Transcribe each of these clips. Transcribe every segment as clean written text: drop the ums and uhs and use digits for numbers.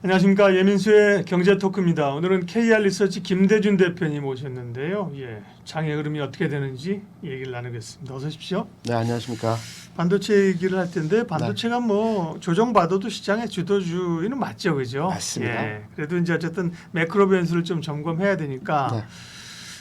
안녕하십니까. 예민수의 경제토크입니다. 오늘은 KR리서치 김대준 대표님 오셨는데요. 장의 흐름이 어떻게 되는지 얘기를 나누겠습니다. 어서 오십시오. 네, 안녕하십니까. 반도체 얘기를 할 텐데 반도체가 뭐 조정받아도 시장의 주도주의는 맞죠, 그죠? 맞습니다. 그래도 이제 어쨌든 매크로 변수를 좀 점검해야 되니까 네.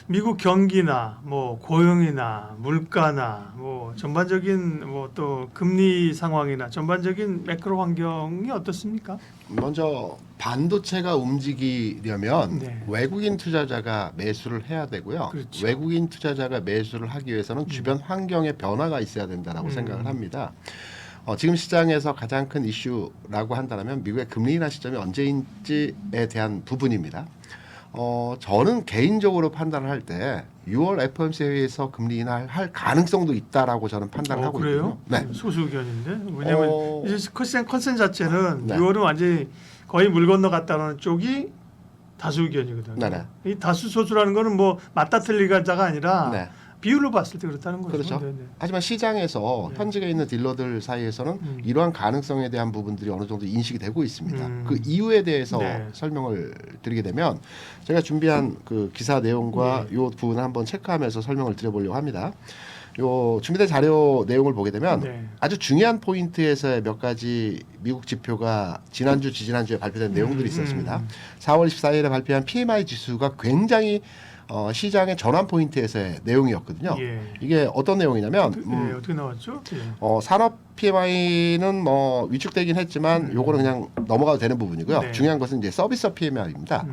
미국 경기나 뭐 고용이나 물가나 뭐 전반적인 뭐 또 금리 상황이나 전반적인 매크로 환경이 어떻습니까? 먼저 반도체가 움직이려면 네. 외국인 투자자가 매수를 해야 되고요. 그렇죠. 외국인 투자자가 매수를 하기 위해서는 주변 환경의 변화가 있어야 된다라고 생각을 합니다. 지금 시장에서 가장 큰 이슈라고 한다면 미국의 금리 인하 시점이 언제인지에 대한 부분입니다. 저는 개인적으로 판단을 할 때 6월 FOMC 회의에서 금리 인하할 가능성도 있다라고 저는 판단을 하고 그래요? 있거든요. 네. 소수 의견인데 왜냐면 이제 컨센 자체는 네. 6월은 완전히 거의 물 건너갔다는 쪽이 다수 의견이거든요. 네네. 이 다수 소수라는 거는 뭐 맞다 틀리가자가 아니라 네. 비율로 봤을 때 그렇다는 거죠. 그렇죠. 네네. 하지만 시장에서 네. 현직에 있는 딜러들 사이에서는 이러한 가능성에 대한 부분들이 어느 정도 인식이 되고 있습니다. 그 이유에 대해서 네. 설명을 드리게 되면 제가 준비한 그 기사 내용과 이 부분을 한번 체크하면서 설명을 드려보려고 합니다. 요 준비된 자료 내용을 보게 되면 네. 아주 중요한 포인트에서의 몇 가지 미국 지표가 지난주, 지지난주에 발표된 내용들이 있었습니다. 4월 14일에 발표한 PMI 지수가 굉장히 시장의 전환 포인트에서의 내용이었거든요. 이게 어떤 내용이냐면 어떻게 나왔죠? 산업 PMI는 뭐 위축되긴 했지만 요거는 그냥 넘어가도 되는 부분이고요. 네. 중요한 것은 이제 서비스 PMI입니다.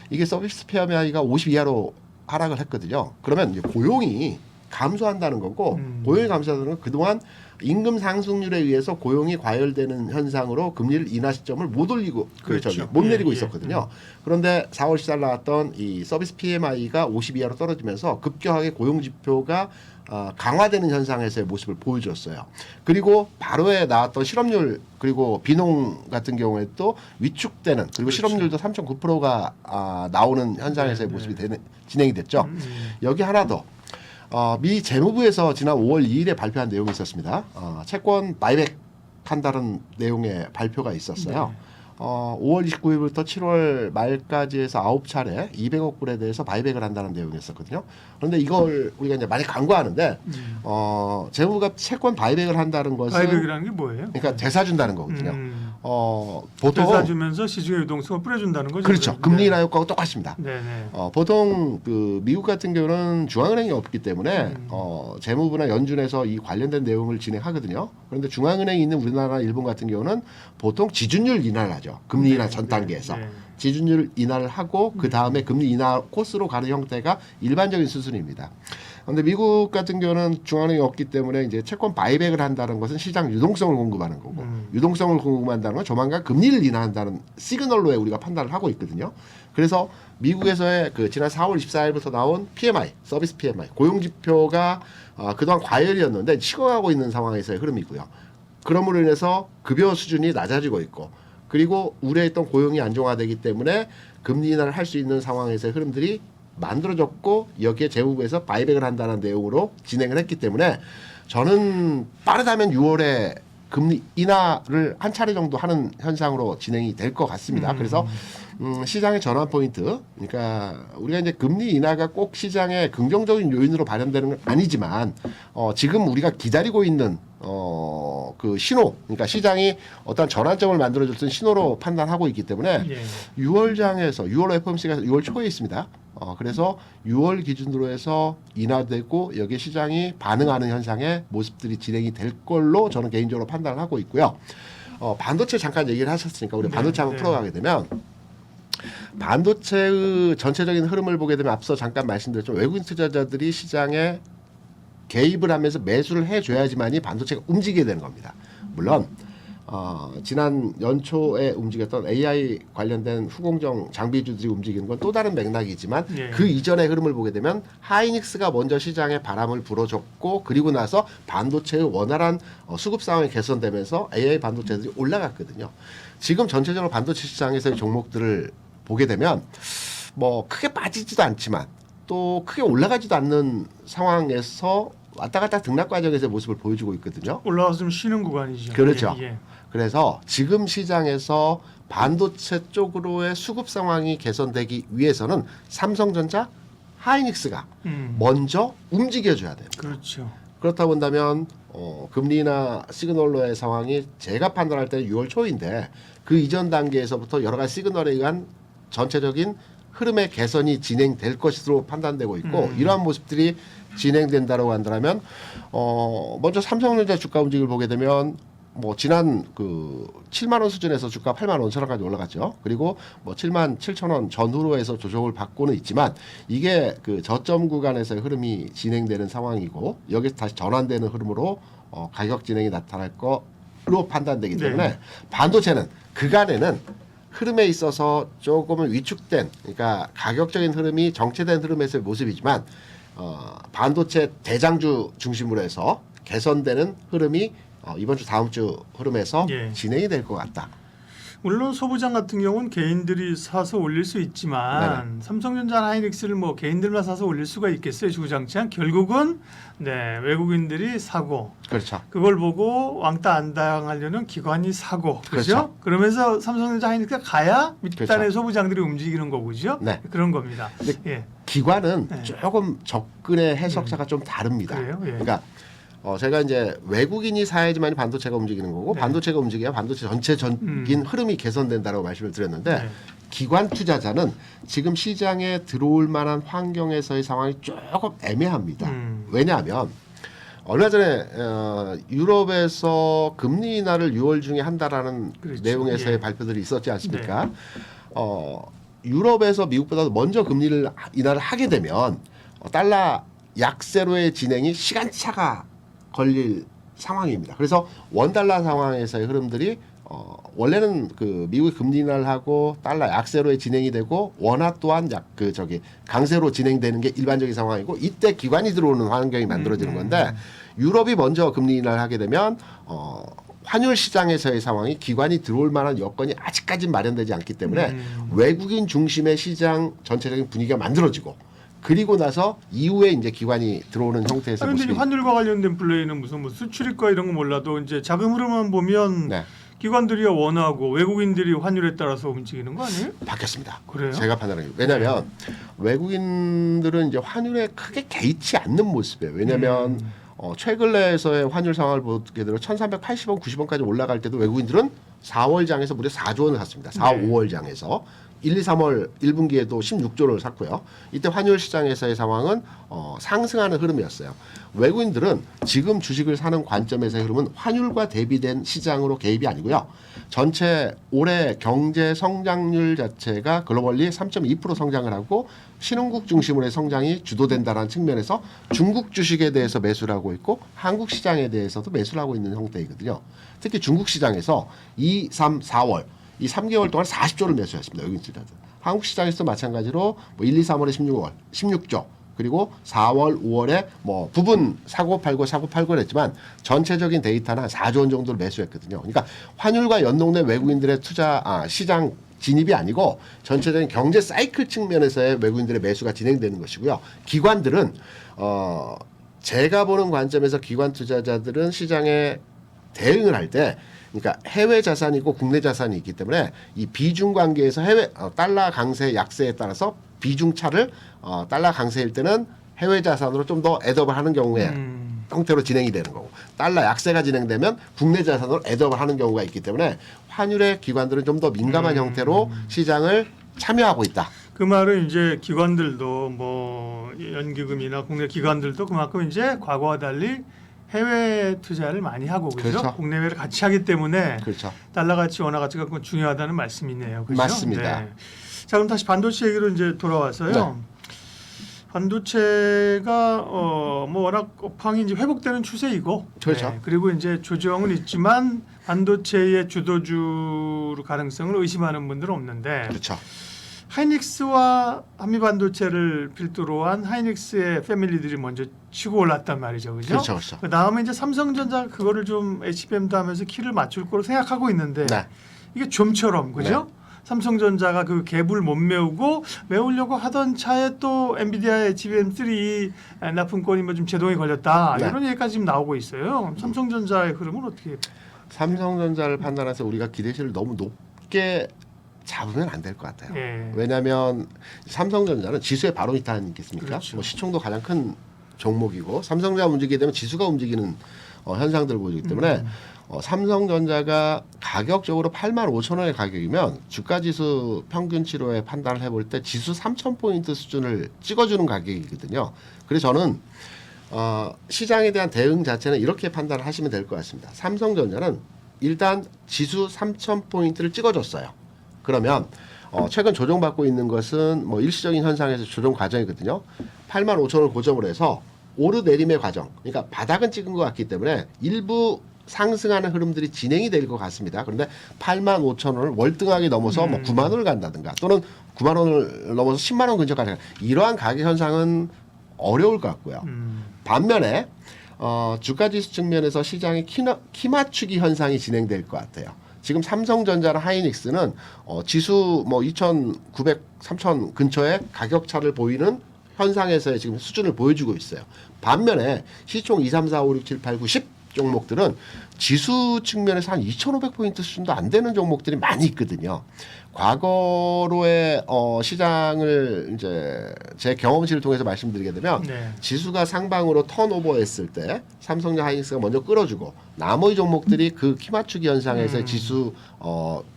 이게 서비스 PMI가 50 이하로 하락을 했거든요. 그러면 이제 고용이 감소한다는 거고 고용이 감소하는 건 그동안 임금 상승률에 의해서 고용이 과열되는 현상으로 금리를 인하 시점을 못 올리고 그렇죠. 못 내리고 있었거든요. 그런데 4월 14일 나왔던 이 서비스 PMI가 50 이하로 떨어지면서 급격하게 고용 지표가 강화되는 현상에서의 모습을 보여줬어요. 그리고 바로에 나왔던 실업률 그리고 비농 같은 경우에 또 위축되는 그리고 그렇죠. 실업률도 3.9%가 나오는 현상에서의 모습이 진행이 됐죠. 여기 하나 더. 미 재무부에서 지난 5월 2일에 발표한 내용이 있었습니다. 채권 바이백 한다는 내용의 발표가 있었어요. 5월 29일부터 7월 말까지 해서 9차례 200억 불에 대해서 바이백을 한다는 내용이었었거든요. 그런데 이걸 우리가 이제 많이 간과하는데 재무부가 채권 바이백을 한다는 것은 바이백이라는 게 뭐예요? 그러니까 되사 준다는 거거든요. 보통 되사 주면서 시중의 유동성을 뿌려준다는 거죠. 그렇죠. 금리 인하 효과하고 똑같습니다. 네네. 보통 그 미국 같은 경우는 중앙은행이 없기 때문에 재무부나 연준에서 이 관련된 내용을 진행하거든요. 그런데 중앙은행이 있는 우리나라, 일본 같은 경우는 보통 지준율 인하를 하죠. 금리 인하 전 단계에서 지준율 인하를 하고 그 다음에 금리 인하 코스로 가는 형태가 일반적인 수순입니다. 그런데 미국 같은 경우는 중앙은행이 없기 때문에 이제 채권 바이백을 한다는 것은 시장 유동성을 공급하는 거고 유동성을 공급한다는 건 조만간 금리를 인하한다는 시그널로 우리가 판단을 하고 있거든요. 그래서 미국에서의 그 지난 4월 24일부터 나온 PMI, 서비스 PMI, 고용 지표가 그동안 과열이었는데 식어가고 있는 상황에서의 흐름이고요. 그러므로 인해서 급여 수준이 낮아지고 있고 그리고 우려했던 고용이 안정화되기 때문에 금리 인하를 할 수 있는 상황에서의 흐름들이 만들어졌고 여기에 재무부에서 바이백을 한다는 내용으로 진행을 했기 때문에 저는 빠르다면 6월에 금리 인하를 한 차례 정도 하는 현상으로 진행이 될 것 같습니다. 그래서 시장의 전환 포인트, 그러니까 우리가 이제 금리 인하가 꼭 시장의 긍정적인 요인으로 발현되는 건 아니지만 지금 우리가 기다리고 있는 그 신호, 그러니까 시장이 어떤 전환점을 만들어줬던 신호로 판단하고 있기 때문에 6월장에서 6월 FOMC가 6월 초에 있습니다. 그래서 6월 기준으로 해서 인하되고 여기에 시장이 반응하는 현상의 모습들이 진행이 될 걸로 저는 개인적으로 판단을 하고 있고요. 반도체 잠깐 얘기를 하셨으니까 우리 반도체 한번 풀어가게 되면 반도체의 전체적인 흐름을 보게 되면 앞서 잠깐 말씀드렸죠. 외국인 투자자들이 시장에 개입을 하면서 매수를 해줘야지만이 반도체가 움직이게 되는 겁니다. 물론 지난 연초에 움직였던 AI 관련된 후공정 장비주들이 움직이는 건 또 다른 맥락이지만 그 이전의 흐름을 보게 되면 하이닉스가 먼저 시장에 바람을 불어줬고 그리고 나서 반도체의 원활한 수급 상황이 개선되면서 AI 반도체들이 올라갔거든요. 지금 전체적으로 반도체 시장에서의 종목들을 보게 되면 뭐 크게 빠지지도 않지만 또 크게 올라가지도 않는 상황에서 왔다 갔다 등락 과정에서의 모습을 보여주고 있거든요. 올라와서 좀 쉬는 구간이죠. 그렇죠. 그래서 지금 시장에서 반도체 쪽으로의 수급 상황이 개선되기 위해서는 삼성전자, 하이닉스가 먼저 움직여줘야 돼요. 그렇죠. 그렇다 본다면 금리나 시그널로의 상황이 제가 판단할 때는 6월 초인데 그 이전 단계에서부터 여러 가지 시그널에 의한 전체적인 흐름의 개선이 진행될 것으로 판단되고 있고 이러한 모습들이 진행된다고 한다면 먼저 삼성전자 주가 움직임을 보게 되면 뭐 지난 그 7만 원 수준에서 주가 8만 5천 원까지 올라갔죠. 그리고 뭐 7만 7천 원 전후로 해서 조정을 받고는 있지만 이게 그 저점 구간에서의 흐름이 진행되는 상황이고 여기서 다시 전환되는 흐름으로 가격 진행이 나타날 거로 판단되기 때문에 네. 반도체는 그간에는 흐름에 있어서 조금은 위축된 그러니까 가격적인 흐름이 정체된 흐름에서의 모습이지만 반도체 대장주 중심으로 해서 개선되는 흐름이 이번 주 다음 주 흐름에서 예. 진행이 될 것 같다. 물론 소부장 같은 경우는 개인들이 사서 올릴 수 있지만 네네. 삼성전자, 하이닉스를 뭐 개인들만 사서 올릴 수가 있겠어요? 주구장창 결국은 네, 외국인들이 사고 그렇죠. 그걸 보고 왕따 안 당하려는 기관이 사고 그렇죠? 그렇죠. 그러면서 삼성전자, 하이닉스가 가야 밑단의 그렇죠. 소부장들이 움직이는 거고요. 네. 그런 겁니다. 근데 예. 기관은 네. 조금 접근의 해석자가 좀 다릅니다. 그래요? 예. 그러니까 제가 이제 외국인이 사야지만 반도체가 움직이는 거고 네. 반도체가 움직여야 반도체 전체적인 흐름이 개선된다라고 말씀을 드렸는데 네. 기관 투자자는 지금 시장에 들어올 만한 환경에서의 상황이 조금 애매합니다. 왜냐하면 얼마 전에 유럽에서 금리 인하를 6월 중에 한다라는 그렇죠. 내용에서의 예. 발표들이 있었지 않습니까? 유럽에서 미국보다 먼저 금리를 인하를 하게 되면 달러 약세로의 진행이 시간차가 걸릴 상황입니다. 그래서 원달러 상황에서의 흐름들이 원래는 그 미국이 금리 인하를 하고 달러 약세로의 진행이 되고 원화 또한 강세로 진행되는 게 일반적인 상황이고 이때 기관이 들어오는 환경이 만들어지는 건데 유럽이 먼저 금리 인하를 하게 되면 환율 시장에서의 상황이 기관이 들어올 만한 여건이 아직까지 마련되지 않기 때문에 외국인 중심의 시장 전체적인 분위기가 만들어지고 그리고 나서 이후에 이제 기관이 들어오는 형태에서 그런데 모습이 환율과 관련된 플레이는 무슨 뭐 수출입과 이런 거 몰라도 이제 자금 흐름만 보면 네, 기관들이 원하고 외국인들이 환율에 따라서 움직이는 거 아니에요? 바뀌었습니다. 그래요? 제가 판단하기 왜냐하면 외국인들은 이제 환율에 크게 개의치 않는 모습이에요. 왜냐하면 최근에서의 환율 상황을 보게 되면 1,380원, 90원까지 올라갈 때도 외국인들은 4월 장에서 무려 4조 원을 샀습니다. 4, 네. 5월 장에서 1, 2, 3월 1분기에도 16조를 샀고요. 이때 환율 시장에서의 상황은 상승하는 흐름이었어요. 외국인들은 지금 주식을 사는 관점에서의 흐름은 환율과 대비된 시장으로 개입이 아니고요. 전체 올해 경제 성장률 자체가 글로벌리 3.2% 성장을 하고 신흥국 중심으로의 성장이 주도된다는 측면에서 중국 주식에 대해서 매수를 하고 있고 한국 시장에 대해서도 매수를 하고 있는 형태이거든요. 특히 중국 시장에서 2, 3, 4월 이 3개월 동안 40조를 매수했습니다. 여기 있습니다. 한국 시장에서도 마찬가지로 뭐 1, 2, 3월에 16조 그리고 4월, 5월에 뭐 부분 사고 팔고 했지만 전체적인 데이터는 한 4조 원 정도를 매수했거든요. 그러니까 환율과 연동된 외국인들의 시장 진입이 아니고 전체적인 경제 사이클 측면에서의 외국인들의 매수가 진행되는 것이고요. 기관들은 제가 보는 관점에서 기관 투자자들은 시장에 대응을 할 때 그러니까 해외 자산이고 국내 자산이 있기 때문에 이 비중 관계에서 달러 강세 약세에 따라서 비중 차를 달러 강세일 때는 해외 자산으로 좀 더 애덤을 하는 경우에 형태로 진행이 되는 거고 달러 약세가 진행되면 국내 자산으로 애덤을 하는 경우가 있기 때문에 환율의 기관들은 좀 더 민감한 형태로 시장을 참여하고 있다. 그 말은 이제 기관들도 뭐 연기금이나 국내 기관들도 그만큼 이제 과거와 달리 해외 투자를 많이 하고 그렇죠? 그렇죠. 국내외를 같이 하기 때문에 그렇죠. 달러 가치, 원화 가치가 중요하다는 말씀이네요. 그렇죠? 맞습니다. 네. 자 그럼 다시 반도체 얘기로 이제 돌아와서요. 네. 반도체가 뭐 워낙 업황이 이제 회복되는 추세이고, 그렇죠. 네. 그리고 이제 조정은 있지만 반도체의 주도주 가능성을 의심하는 분들은 없는데. 그렇죠. 하이닉스와 한미반도체를 필두로 한 하이닉스의 패밀리들이 먼저 치고 올랐단 말이죠, 그죠? 그렇죠, 그렇죠. 그 다음에 이제 삼성전자가 그거를 좀 HBM도 하면서 키를 맞출 거로 생각하고 있는데 네. 이게 좀처럼 그죠? 삼성전자가 그 갭을 못 메우려고 하던 차에 또 엔비디아의 HBM3 납품권이 뭐 좀 제동이 걸렸다 네. 이런 얘기까지 지금 나오고 있어요. 삼성전자의 흐름은 어떻게? 삼성전자를 판단해서 우리가 기대치를 너무 높게 쉽게 잡으면 안 될 것 같아요. 예. 왜냐하면 삼성전자는 지수의 바로미터 아니겠습니까? 그렇죠. 뭐 시총도 가장 큰 종목이고 삼성전자 움직이게 되면 지수가 움직이는 현상들을 보여주기 때문에 삼성전자가 가격적으로 85,000원의 가격이면 주가지수 평균치로의 판단을 해볼 때 지수 3,000포인트 수준을 찍어주는 가격이거든요. 그래서 저는 시장에 대한 대응 자체는 이렇게 판단을 하시면 될 것 같습니다. 삼성전자는 일단 지수 3,000포인트를 찍어줬어요. 그러면 최근 조정받고 있는 것은 뭐 일시적인 현상에서 조정 과정이거든요. 85,000원을 고점으로 해서 오르내림의 과정, 그러니까 바닥은 찍은 것 같기 때문에 일부 상승하는 흐름들이 진행이 될 것 같습니다. 그런데 85,000원을 월등하게 넘어서 뭐 9만 원을 간다든가 또는 9만 원을 넘어서 10만 원 근처까지 가는 이러한 가격 현상은 어려울 것 같고요. 반면에 주가지수 측면에서 시장의 키 맞추기 현상이 진행될 것 같아요. 지금 삼성전자나 하이닉스는 지수 뭐 2,900, 3,000 근처의 가격 차를 보이는 현상에서의 지금 수준을 보여주고 있어요. 반면에 시총 2, 3, 4, 5, 6, 7, 8, 9, 10 종목들은 지수 측면에서 한 2,500포인트 수준도 안 되는 종목들이 많이 있거든요. 과거로의 시장을 이제 제 경험치를 통해서 말씀드리게 되면 네. 지수가 상방으로 턴오버했을 때 삼성전자 하이닉스가 먼저 끌어주고 나머지 종목들이 그 키 맞추기 현상에서의 지수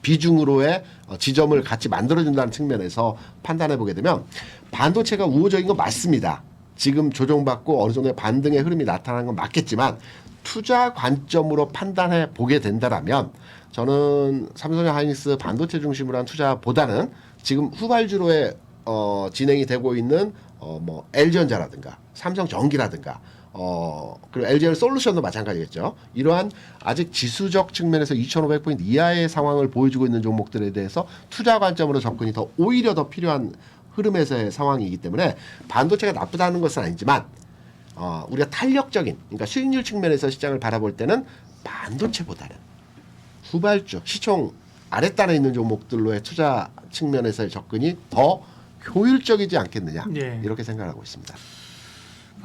비중으로의 지점을 같이 만들어준다는 측면에서 판단해 보게 되면 반도체가 우호적인 건 맞습니다. 지금 조정받고 어느 정도의 반등의 흐름이 나타나는 건 맞겠지만 투자 관점으로 판단해 보게 된다라면 저는 삼성전자 하이닉스 반도체 중심으로 한 투자보다는 지금 후발주로의 진행이 되고 있는 뭐 LG전자라든가 삼성전기라든가 그리고 LG솔루션도 마찬가지겠죠. 이러한 아직 지수적 측면에서 2,500포인트 이하의 상황을 보여주고 있는 종목들에 대해서 투자 관점으로 접근이 오히려 더 필요한 흐름에서의 상황이기 때문에 반도체가 나쁘다는 것은 아니지만 우리가 탄력적인 그러니까 수익률 측면에서 시장을 바라볼 때는 반도체보다는 후발주 시총 아랫단에 있는 종목들로의 투자 측면에서의 접근이 더 효율적이지 않겠느냐 예. 이렇게 생각하고 있습니다.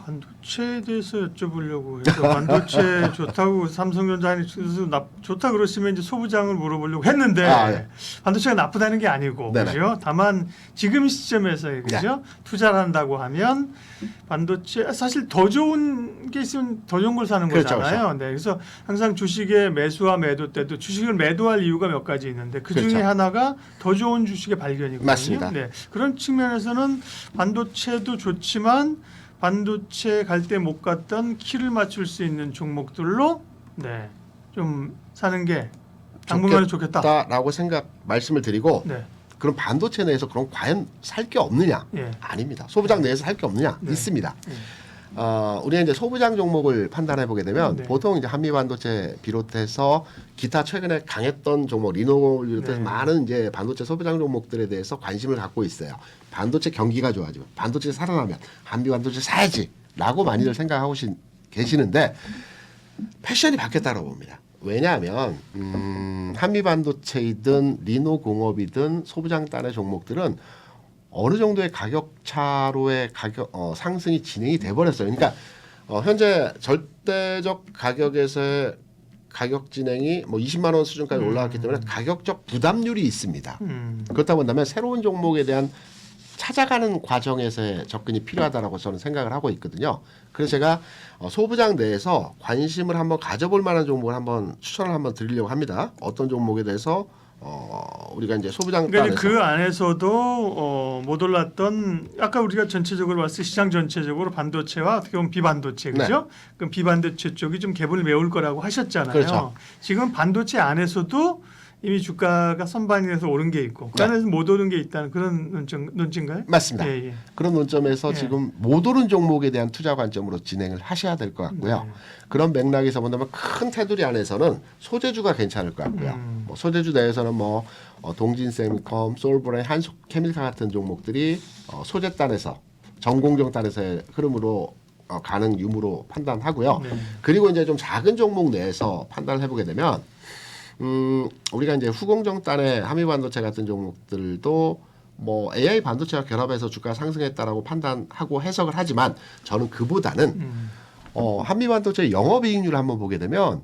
반도체에 대해서 여쭤보려고 해서 반도체 좋다고 삼성전자는 좋다 그러시면 이제 소부장을 물어보려고 했는데 예. 반도체가 나쁘다는 게 아니고 네네. 그죠? 다만 지금 시점에서 그죠? 투자를 한다고 하면 반도체 사실 더 좋은 게 있으면 더 좋은 걸 사는 그렇죠, 거잖아요. 네, 그래서 항상 주식의 매수와 매도 때도 주식을 매도할 이유가 몇 가지 있는데 그 중에 그렇죠. 하나가 더 좋은 주식의 발견이거든요. 맞습니다. 네, 그런 측면에서는 반도체도 좋지만 반도체 갈 때 못 갔던 키를 맞출 수 있는 종목들로 네, 좀 사는 게 당분간은 좋겠다. 라고 말씀을 드리고 네, 그럼 반도체 내에서 그럼 과연 살 게 없느냐? 예. 아닙니다. 소부장 내에서 살 게 없느냐? 네. 있습니다. 우리가 이제 소부장 종목을 판단해 보게 되면 네. 보통 이제 한미 반도체 비롯해서 기타 최근에 강했던 종목 리노를 비롯해서 네. 많은 이제 반도체 소부장 종목들에 대해서 관심을 갖고 있어요. 반도체 경기가 좋아지면 반도체 살아나면 한미 반도체 사야지라고 많이들 생각하고 계시는데 패션이 바뀌었다고 봅니다. 왜냐하면 한미 반도체이든 리노 공업이든 소부장 단의 종목들은 어느 정도의 가격 차로의 상승이 진행이 돼 버렸어요. 그러니까 현재 절대적 가격에서의 가격 진행이 뭐 20만 원 수준까지 올라갔기 때문에 가격적 부담률이 있습니다. 그렇다 본다면 새로운 종목에 대한 찾아가는 과정에서의 접근이 필요하다라고 저는 생각을 하고 있거든요. 그래서 제가 소부장 내에서 관심을 한번 가져볼 만한 종목을 한번 추천을 한번 드리려고 합니다. 어떤 종목에 대해서 우리가 이제 소부장 그러니까 단에서 그 안에서도 못 올랐던 아까 우리가 전체적으로 봤을 때 시장 전체적으로 반도체와 어떻게 보면 비반도체 그죠? 그럼 비반도체 쪽이 좀 갭을 메울 거라고 하셨잖아요. 그렇죠. 지금 반도체 안에서도 이미 주가가 선반에서 오른 게 있고 그 안에서 못 오른 게 있다는 그런 논지인가요? 맞습니다. 예, 예. 그런 논점에서 예. 지금 못 오른 종목에 대한 투자 관점으로 진행을 하셔야 될 것 같고요. 네. 그런 맥락에서 본다면 큰 테두리 안에서는 소재주가 괜찮을 것 같고요. 뭐 소재주 내에서는 뭐 동진세미컴, 솔브라인, 한국케미칼 같은 종목들이 소재단에서 전공정단에서의 흐름으로 가는 유무로 판단하고요. 네. 그리고 이제 좀 작은 종목 내에서 판단을 해보게 되면 우리가 이제 후공정단의 한미반도체 같은 종목들도 뭐 AI 반도체와 결합해서 주가 상승했다라고 판단하고 해석을 하지만 저는 그보다는 한미반도체 영업이익률을 한번 보게 되면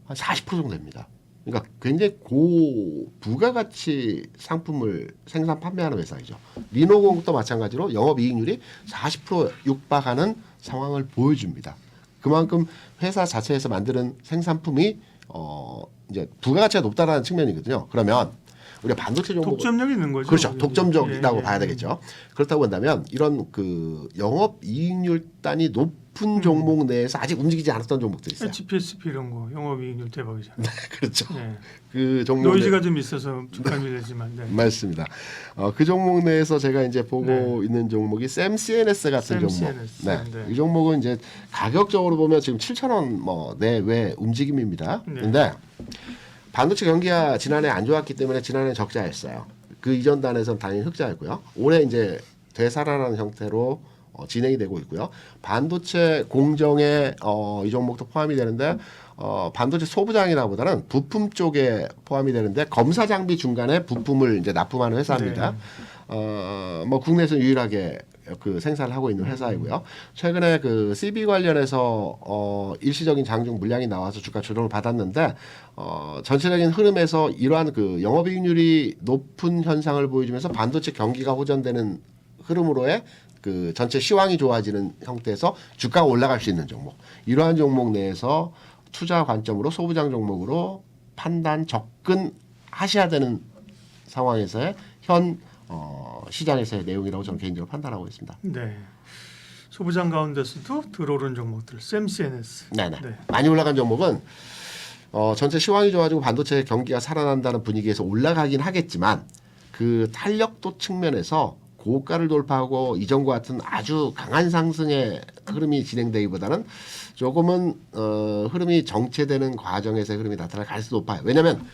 한 40% 정도 됩니다. 그러니까 굉장히 고 부가가치 상품을 생산 판매하는 회사이죠. 리노공도 마찬가지로 영업이익률이 40% 육박하는 상황을 보여줍니다. 그만큼 회사 자체에서 만드는 생산품이 이제 부가가치가 높다라는 측면이거든요. 그러면 우리가 반도체 종목 독점력이 있는 거죠. 그렇죠. 독점적이라고 예, 예. 봐야 되겠죠. 그렇다고 본다면 이런 그 영업이익률 단이 높은 종목 내에서 아직 움직이지 않았던 종목들이 있어요. HPSP 이런 거 영업이익률 대박이잖아요. 그렇죠. 예. 그 종목 노이즈가 좀 있어서 주가는 되지만 네. 맞습니다. 그 종목 내에서 제가 이제 보고 있는 종목이 샘CNS 같은 종목. 샘CNS. 네. 네. 이 종목은 이제 가격적으로 보면 지금 7,000원 뭐 내외 움직임입니다. 네. 근데 반도체 경기가 지난해 안 좋았기 때문에 지난해 적자였어요. 그 이전 단에서는 당연히 흑자였고요. 올해 이제 되살아나는 형태로 진행이 되고 있고요. 반도체 공정에 이 종목도 포함이 되는데 반도체 소부장이라보다는 부품 쪽에 포함이 되는데 검사 장비 중간에 부품을 이제 납품하는 회사입니다. 뭐 국내에서 유일하게 그 생산을 하고 있는 회사이고요. 최근에 그 CB 관련해서 일시적인 장중 물량이 나와서 주가 조정을 받았는데 전체적인 흐름에서 이러한 그 영업이익률이 높은 현상을 보여주면서 반도체 경기가 호전되는 흐름으로의 그 전체 시황이 좋아지는 형태에서 주가가 올라갈 수 있는 종목. 이러한 종목 내에서 투자 관점으로 소부장 종목으로 판단 접근하셔야 되는 상황에서의 현 시장에서의 내용이라고 저는 개인적으로 판단하고 있습니다. 네. 소부장 가운데서도 들어오른 종목들 샘CNS. 네네. 네. 많이 올라간 종목은 전체 시황이 좋아지고 반도체 경기가 살아난다는 분위기에서 올라가긴 하겠지만 그 탄력도 측면에서 고가를 돌파하고 이전과 같은 아주 강한 상승의 흐름이 진행되기보다는 조금은 흐름이 정체되는 과정에서의 흐름이 나타날 가능성이 높아요. 왜냐하면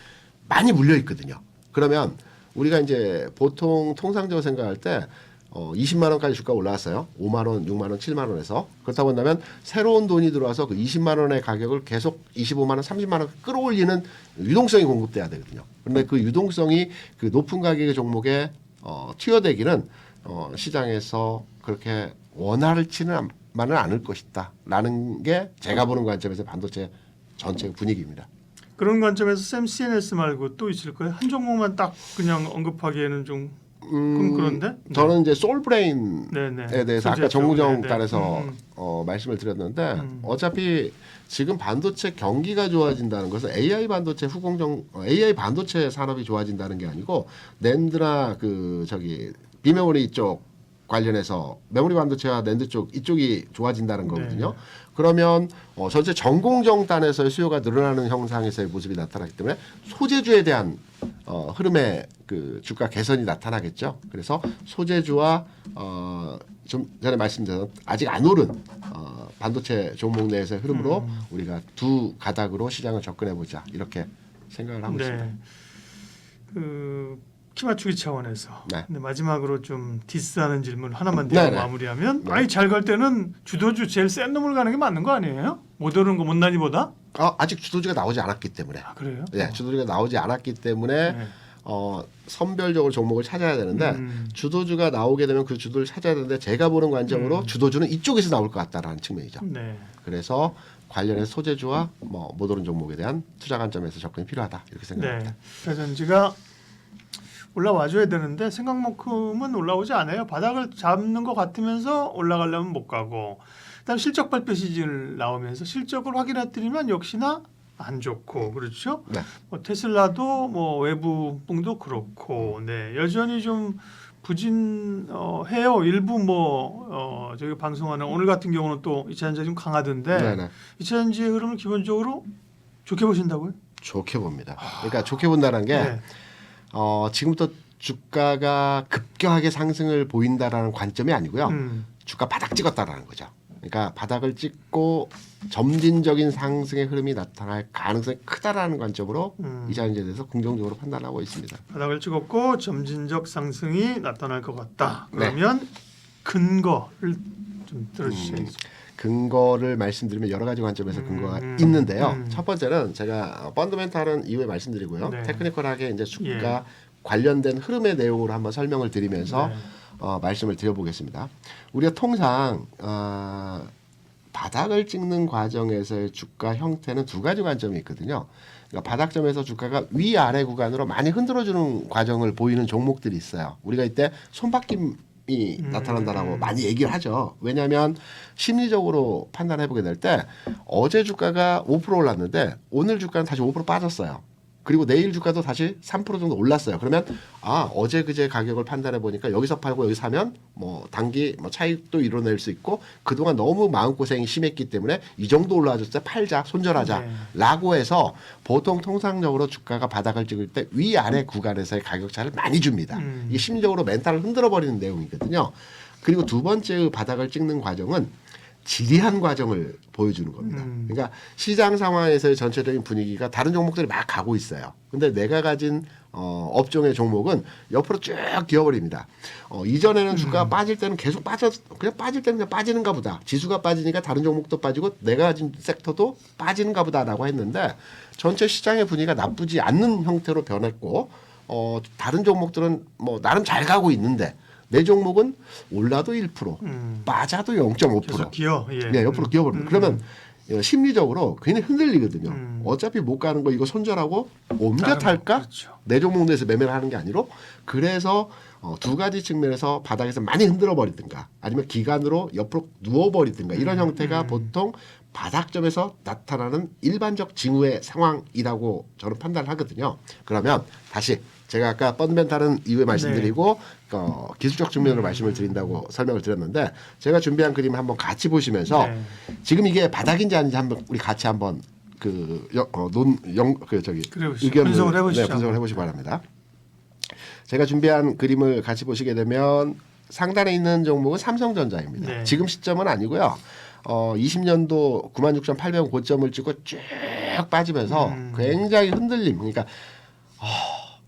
많이 물려 있거든요. 그러면 우리가 이제 보통 통상적으로 생각할 때 20만 원까지 주가 올라왔어요. 5만 원, 6만 원, 7만 원에서. 그렇다고 한다면 새로운 돈이 들어와서 그 20만 원의 가격을 계속 25만 원, 30만 원 끌어올리는 유동성이 공급돼야 되거든요. 그런데 그 유동성이 그 높은 가격의 종목에 튀어대기는 시장에서 그렇게 원활치는 만은 않을 것이다라는 게 제가 보는 관점에서 반도체 전체 분위기입니다. 그런 관점에서 샘CNS 말고 또 있을까요? 한 종목만 딱 그냥 언급하기에는 좀 그런데? 저는 이제 솔브레인에 네네. 대해서 아까 소재 정우정 쪽. 네네. 단에서 말씀을 드렸는데 어차피 지금 반도체 경기가 좋아진다는 것은 AI 반도체 AI 반도체 산업이 좋아진다는 게 아니고 낸드나 그 저기 비메모리 쪽 관련해서 메모리 반도체와 낸드 쪽 이쪽이 좋아진다는 거거든요. 네. 그러면 전체 전공정 단에서의 수요가 늘어나는 형상에서의 모습이 나타나기 때문에 소재주에 대한 흐름의 그 주가 개선이 나타나겠죠. 그래서 소재주와 좀 전에 말씀드린 아직 안 오른 반도체 종목 내에서의 흐름으로 우리가 두 가닥으로 시장을 접근해 보자 이렇게 생각을 하고 있습니다. 그 키 맞추기 차원에서 네. 근데 마지막으로 좀 디스하는 질문 하나만 드리고 네네. 마무리하면 네. 아니 잘 갈 때는 주도주 제일 센 놈을 가는 게 맞는 거 아니에요? 못 오른 거 못난이보다? 아직 주도주가 나오지 않았기 때문에. 아 그래요? 네, 주도주가 나오지 않았기 때문에 네. 선별적으로 종목을 찾아야 되는데 주도주가 나오게 되면 그 주도를 찾아야 되는데 제가 보는 관점으로 주도주는 이쪽에서 나올 것 같다라는 측면이죠. 네. 그래서 관련해서 소재주와 뭐 못 오른 종목에 대한 투자 관점에서 접근이 필요하다 이렇게 생각합니다. 네. 대전지가 올라와줘야 되는데 생각만큼은 올라오지 않아요. 바닥을 잡는 것 같으면서 올라가려면 못 가고 그다음 실적 발표 시즌을 나오면서 실적을 확인해드리면 역시나 안 좋고 그렇죠. 네. 뭐 테슬라도 뭐 외부 뽕도 그렇고 네 여전히 좀 부진해요. 일부 뭐 저기 방송하는 오늘 같은 경우는 또 2차전지 좀 강하던데 네네. 2차전지의 흐름을 기본적으로 좋게 보신다고요? 좋게 봅니다. 그러니까 좋게 본다는 게 네. 지금부터 주가가 급격하게 상승을 보인다라는 관점이 아니고요. 주가 바닥 찍었다라는 거죠. 그러니까 바닥을 찍고 점진적인 상승의 흐름이 나타날 가능성이 크다라는 관점으로 이 자리에 대해서 긍정적으로 판단하고 있습니다. 바닥을 찍었고 점진적 상승이 나타날 것 같다. 네. 그러면 근거를 좀 들어주셔야죠. 근거를 말씀드리면 여러 가지 관점에서 근거가 있는데요. 첫 번째는 제가 펀더멘탈은 이후에 말씀드리고요. 네. 테크니컬하게 이제 주가 예. 관련된 흐름의 내용으로 한번 설명을 드리면서 네. 말씀을 드려보겠습니다. 우리가 통상 바닥을 찍는 과정에서의 주가 형태는 두 가지 관점이 있거든요. 그러니까 바닥점에서 주가가 위아래 구간으로 많이 흔들어주는 과정을 보이는 종목들이 있어요. 우리가 이때 손바뀜이 나타난다라고 많이 얘기를 하죠. 왜냐하면 심리적으로 판단해보게 될 때 어제 주가가 5% 올랐는데 오늘 주가는 다시 5% 빠졌어요. 그리고 내일 주가도 다시 3% 정도 올랐어요. 그러면 어제 그제 가격을 판단해 보니까 여기서 팔고 여기 사면 뭐 단기 뭐 차익도 이뤄낼 수 있고 그동안 너무 마음고생이 심했기 때문에 이 정도 올라와줬을 때 팔자 손절하자라고 해서 보통 통상적으로 주가가 바닥을 찍을 때 위아래 구간에서의 가격 차를 많이 줍니다. 이게 심리적으로 멘탈을 흔들어 버리는 내용이거든요. 그리고 두 번째의 바닥을 찍는 과정은 지리한 과정을 보여주는 겁니다. 그러니까 시장 상황에서의 전체적인 분위기가 다른 종목들이 막 가고 있어요. 근데 내가 가진 업종의 종목은 옆으로 쭉 기어버립니다. 이전에는 주가가 빠질 때는 계속 그냥 빠질 때는 그냥 빠지는가 보다. 지수가 빠지니까 다른 종목도 빠지고 내가 가진 섹터도 빠지는가 보다라고 했는데 전체 시장의 분위기가 나쁘지 않는 형태로 변했고 다른 종목들은 뭐 나름 잘 가고 있는데 내 종목은 올라도 1%, 빠져도 0.5%. 계속 기어. 예. 네, 옆으로 기어버립니다. 그러면 심리적으로 괜히 흔들리거든요. 어차피 못 가는 거 이거 손절하고 옮겨 탈까? 그렇죠. 내 종목 내에서 매매를 하는 게 아니로 그래서 두 가지 측면에서 바닥에서 많이 흔들어 버리든가 아니면 기간으로 옆으로 누워 버리든가 이런 형태가 보통 바닥점에서 나타나는 일반적 징후의 상황이라고 저는 판단을 하거든요. 그러면 다시 제가 아까 펀드멘탈은 이후에 말씀드리고 기술적 측면으로 말씀을 드린다고 설명을 드렸는데 제가 준비한 그림을 한번 같이 보시면서 지금 이게 바닥인지 아닌지 한번 우리 같이 한번 의견을 분석을 해보시죠. 분석을 해보시기 바랍니다. 제가 준비한 그림을 같이 보시게 되면 상단에 있는 종목은 삼성전자입니다. 네. 지금 시점은 아니고요. 20년도 96,800원 고점을 찍고 쭉 빠지면서 굉장히 흔들림. 그러니까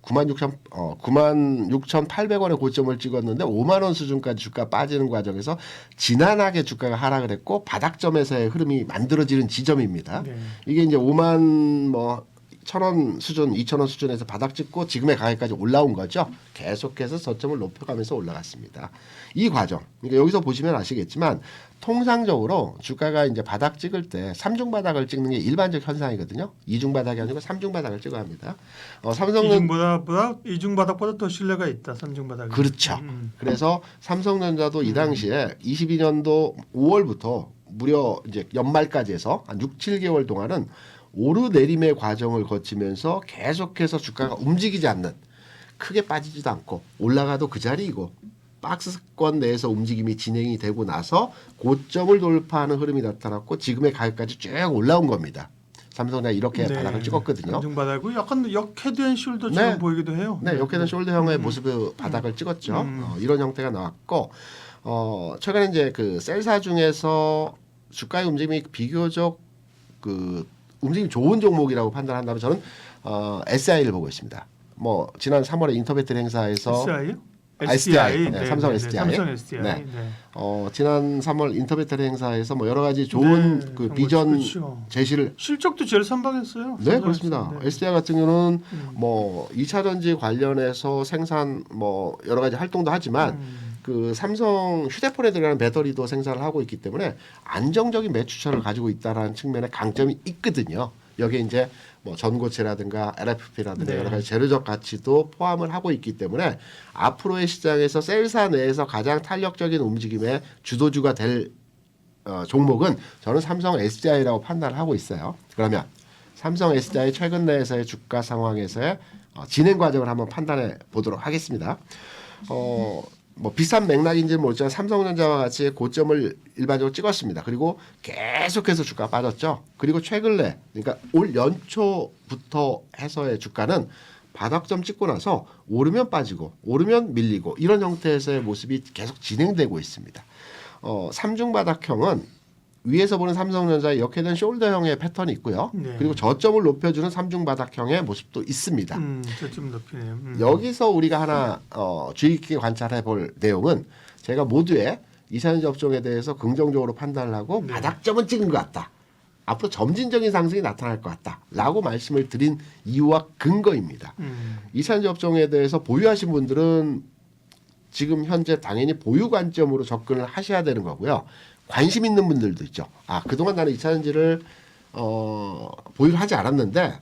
96,800원의 고점을 찍었는데 5만 원 수준까지 주가 빠지는 과정에서 지난하게 주가가 하락을 했고 바닥점에서의 흐름이 만들어지는 지점입니다. 네. 이게 이제 5만 1,000원 수준, 2,000원 수준에서 바닥 찍고 지금의 가격까지 올라온 거죠. 계속해서 저점을 높여가면서 올라갔습니다. 이 과정, 그러니까 여기서 보시면 아시겠지만 통상적으로 주가가 이제 바닥 찍을 때 3중 바닥을 찍는 게 일반적 현상이거든요. 2중 바닥이 아니고 3중 바닥을 찍어야 합니다. 삼성은 이중 바닥보다 더 신뢰가 있다. 3중 바닥. 그렇죠. 그래서 삼성전자도 이 당시에 22년도 5월부터 무려 이제 연말까지 해서 한 6, 7개월 동안은 오르내림의 과정을 거치면서 계속해서 주가가 움직이지 않는 크게 빠지지도 않고 올라가도 그 자리이고 박스권 내에서 움직임이 진행이 되고 나서 고점을 돌파하는 흐름이 나타났고 지금의 가격까지 쭉 올라온 겁니다. 삼성전자 이렇게 바닥을 찍었거든요. 삼중 바닥이고 약간 역헤드앤 숄더처럼 보이기도 해요. 네, 역헤드 숄더형의 모습의 바닥을 찍었죠. 이런 형태가 나왔고 최근에 이제 그 셀사 중에서 주가의 움직임이 비교적 그 움직임 좋은 종목이라고 판단한다면 저는 SI를 보고 있습니다. 뭐 지난 3월에 인터배터리 행사에서 SI요? SDI, 네, 삼성 네, SDI. 삼성 SDI. 네. 네. 지난 3월 인터배터리 행사에서 뭐 여러 가지 좋은 그 정말 비전 그렇죠. 제시를 실적도 제일 선방했어요. 네, 그렇습니다. 네. SDI 같은 경우는 뭐 2차 전지 관련해서 생산 뭐 여러 가지 활동도 하지만 그 삼성 휴대폰에 들어가는 배터리도 생산을 하고 있기 때문에 안정적인 매출처를 가지고 있다라는 측면에 강점이 있거든요. 여기에 이제 뭐 전고체라든가 LFP라든가 여러 가지 재료적 가치도 포함을 하고 있기 때문에 앞으로의 시장에서 셀사 내에서 가장 탄력적인 움직임의 주도주가 될 종목은 저는 삼성 SDI라고 판단을 하고 있어요. 그러면 삼성 SDI 최근 내에서의 주가 상황에서의 진행 과정을 한번 판단해 보도록 하겠습니다. 뭐 비슷한 맥락인지는 모르지만 삼성전자와 같이 고점을 일반적으로 찍었습니다. 그리고 계속해서 주가가 빠졌죠. 그리고 최근에 그러니까 올 연초부터 해서의 주가는 바닥점 찍고 나서 오르면 빠지고 오르면 밀리고 이런 형태에서의 모습이 계속 진행되고 있습니다. 3중 바닥형은 위에서 보는 삼성전자의 역회된 숄더형의 패턴이 있고요. 네. 그리고 저점을 높여주는 3중 바닥형의 모습도 있습니다. 저점 높이네요. 여기서 우리가 하나 주의 깊게 관찰해 볼 내용은 제가 모두의 이사연지 업종에 대해서 긍정적으로 판단을 하고 바닥점은 찍은 것 같다. 앞으로 점진적인 상승이 나타날 것 같다. 라고 말씀을 드린 이유와 근거입니다. 이사연지 업종에 대해서 보유하신 분들은 지금 현재 당연히 보유 관점으로 접근을 하셔야 되는 거고요. 관심 있는 분들도 있죠. 그동안 나는 이차전지를 보유를 하지 않았는데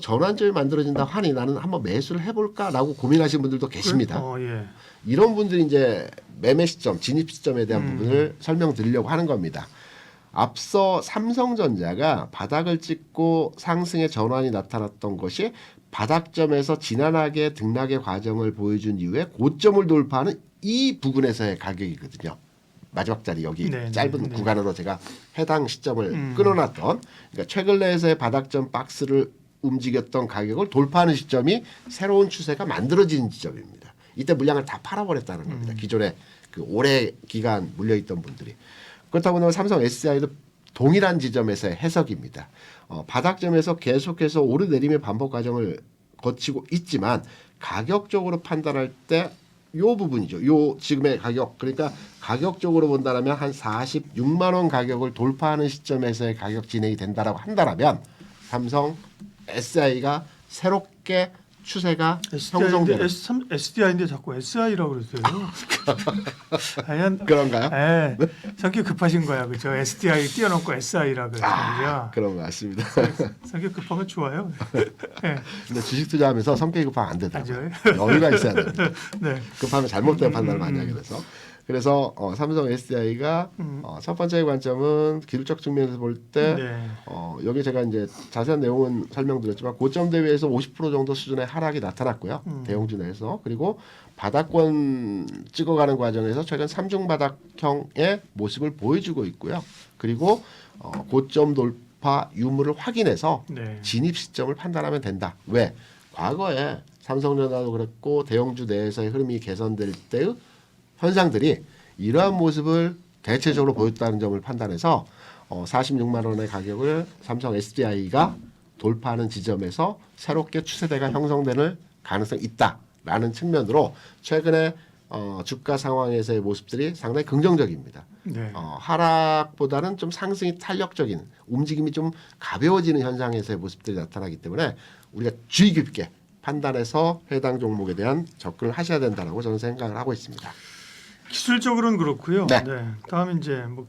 전환점이 만들어진다 하니 나는 한번 매수를 해볼까라고 고민하시는 분들도 계십니다. 예. 이런 분들이 이제 매매 시점, 진입 시점에 대한 부분을 설명드리려고 하는 겁니다. 앞서 삼성전자가 바닥을 찍고 상승의 전환이 나타났던 것이 바닥점에서 지난하게 등락의 과정을 보여준 이후에 고점을 돌파하는 이 부근에서의 가격이거든요. 마지막 자리 여기 네, 짧은 네. 구간으로 제가 해당 시점을 끊어놨던 그러니까 최근 내에서의 바닥점 박스를 움직였던 가격을 돌파하는 시점이 새로운 추세가 만들어지는 지점입니다. 이때 물량을 다 팔아버렸다는 겁니다. 기존에 그 오래 기간 물려있던 분들이. 그렇다고 하면 삼성 SDI도 동일한 지점에서의 해석입니다. 바닥점에서 계속해서 오르내림의 반복 과정을 거치고 있지만 가격적으로 판단할 때 요 부분이죠. 요 지금의 가격 그러니까 가격적으로 본다면 한 46만 원 가격을 돌파하는 시점에서의 가격 진행이 된다라고 한다면 삼성 SI가 새롭게 추세가 형성되는 SDI인데 자꾸 SI라고 그랬어요. 아니, 그런가요? 예, 성격 급하신 거야, 그죠? SDI 띄워놓고 SI라 그랬거든요. 그런 것 같습니다. 성격 급하면 좋아요. 예. 근데 주식 투자하면서 성격이 급하면 안 되더라고요. 맞아요. 여유가 있어야 됩니다. 네. 급하면 잘못된 판단을 많이 하게 돼서. 그래서 삼성 SDI가 첫 번째 관점은 기술적 측면에서 볼 때 네. 여기 제가 이제 자세한 내용은 설명드렸지만 고점 대비해서 50% 정도 수준의 하락이 나타났고요. 대형주 내에서. 그리고 바닥권 찍어가는 과정에서 최근 삼중 바닥형의 모습을 보여주고 있고요. 그리고 고점 돌파 유무를 확인해서 네. 진입 시점을 판단하면 된다. 왜? 과거에 삼성전자도 그랬고 대형주 내에서의 흐름이 개선될 때의 현상들이 이러한 모습을 대체적으로 보였다는 점을 판단해서 46만 원의 가격을 삼성 SDI가 돌파하는 지점에서 새롭게 추세대가 형성되는 가능성이 있다라는 측면으로 최근에 주가 상황에서의 모습들이 상당히 긍정적입니다. 네. 하락보다는 좀 상승이 탄력적인 움직임이 좀 가벼워지는 현상에서의 모습들이 나타나기 때문에 우리가 주의 깊게 판단해서 해당 종목에 대한 접근을 하셔야 된다고 저는 생각을 하고 있습니다. 기술적으로는 그렇고요. 네. 다음 이제 뭐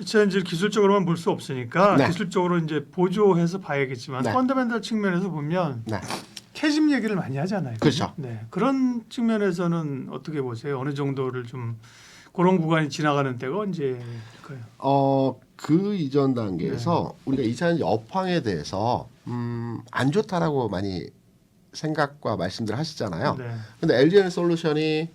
이제 기술적으로만 볼 수 없으니까 네. 기술적으로 이제 보조해서 봐야겠지만 네. 펀더멘탈 측면에서 보면 네. 캐즘 얘기를 많이 하잖아요. 그렇죠. 네. 그런 측면에서는 어떻게 보세요? 어느 정도를 좀 그런 구간이 지나가는 때가 언제일까요? 그 이전 단계에서 우리가 2차전지 업황에 대해서 안 좋다라고 많이 생각과 말씀들 하시잖아요. 네. 근데 LG에너지 솔루션이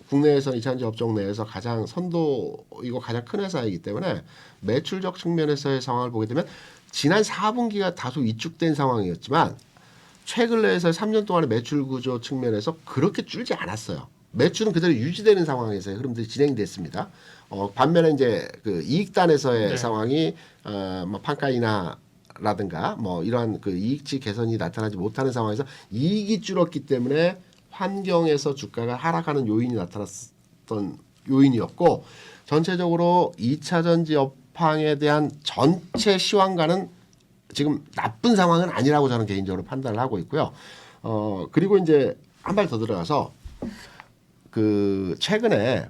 국내에서 2차전지 업종 내에서 가장 선도이고 가장 큰 회사이기 때문에 매출적 측면에서의 상황을 보게 되면 지난 4분기가 다소 위축된 상황이었지만 최근 내에서 3년 동안의 매출 구조 측면에서 그렇게 줄지 않았어요. 매출은 그대로 유지되는 상황에서의 흐름들이 진행됐습니다. 반면에 이제 그 이익단에서의 네. 상황이 뭐 판가 인하라든가 뭐 이러한 그 이익치 개선이 나타나지 못하는 상황에서 이익이 줄었기 때문에 환경에서 주가가 하락하는 요인이 나타났던 요인이었고 전체적으로 2차 전지 업황에 대한 전체 시황과는 지금 나쁜 상황은 아니라고 저는 개인적으로 판단을 하고 있고요. 그리고 이제 한 발 더 들어가서 그 최근에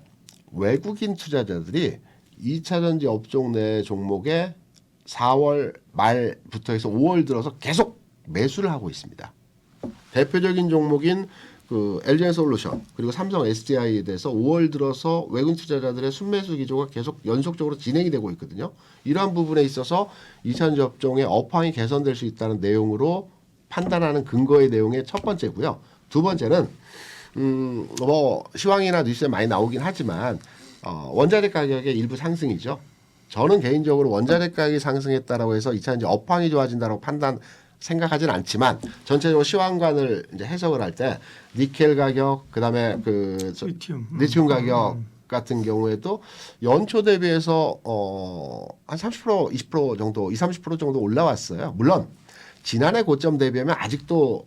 외국인 투자자들이 2차 전지 업종 내 종목에 4월 말부터 해서 5월 들어서 계속 매수를 하고 있습니다. 대표적인 종목인 그 LG에너지 솔루션 그리고 삼성 SDI에 대해서 5월 들어서 외국인 투자자들의 순매수 기조가 계속 연속적으로 진행이 되고 있거든요. 이러한 부분에 있어서 2차 전지 업종의 업황이 개선될 수 있다는 내용으로 판단하는 근거의 내용의 첫 번째고요. 두 번째는 뭐 시황이나 뉴스에 많이 나오긴 하지만 원자재 가격의 일부 상승이죠. 저는 개인적으로 원자재 가격이 상승했다라고 해서 2차 전지 업황이 좋아진다고 생각하지는 않지만 전체적으로 시황관을 이제 해석을 할 때 니켈 가격 그다음에 그 리튬 가격 같은 경우에도 연초 대비해서 한 30% 20% 정도 20-30% 정도 올라왔어요. 물론 지난해 고점 대비하면 아직도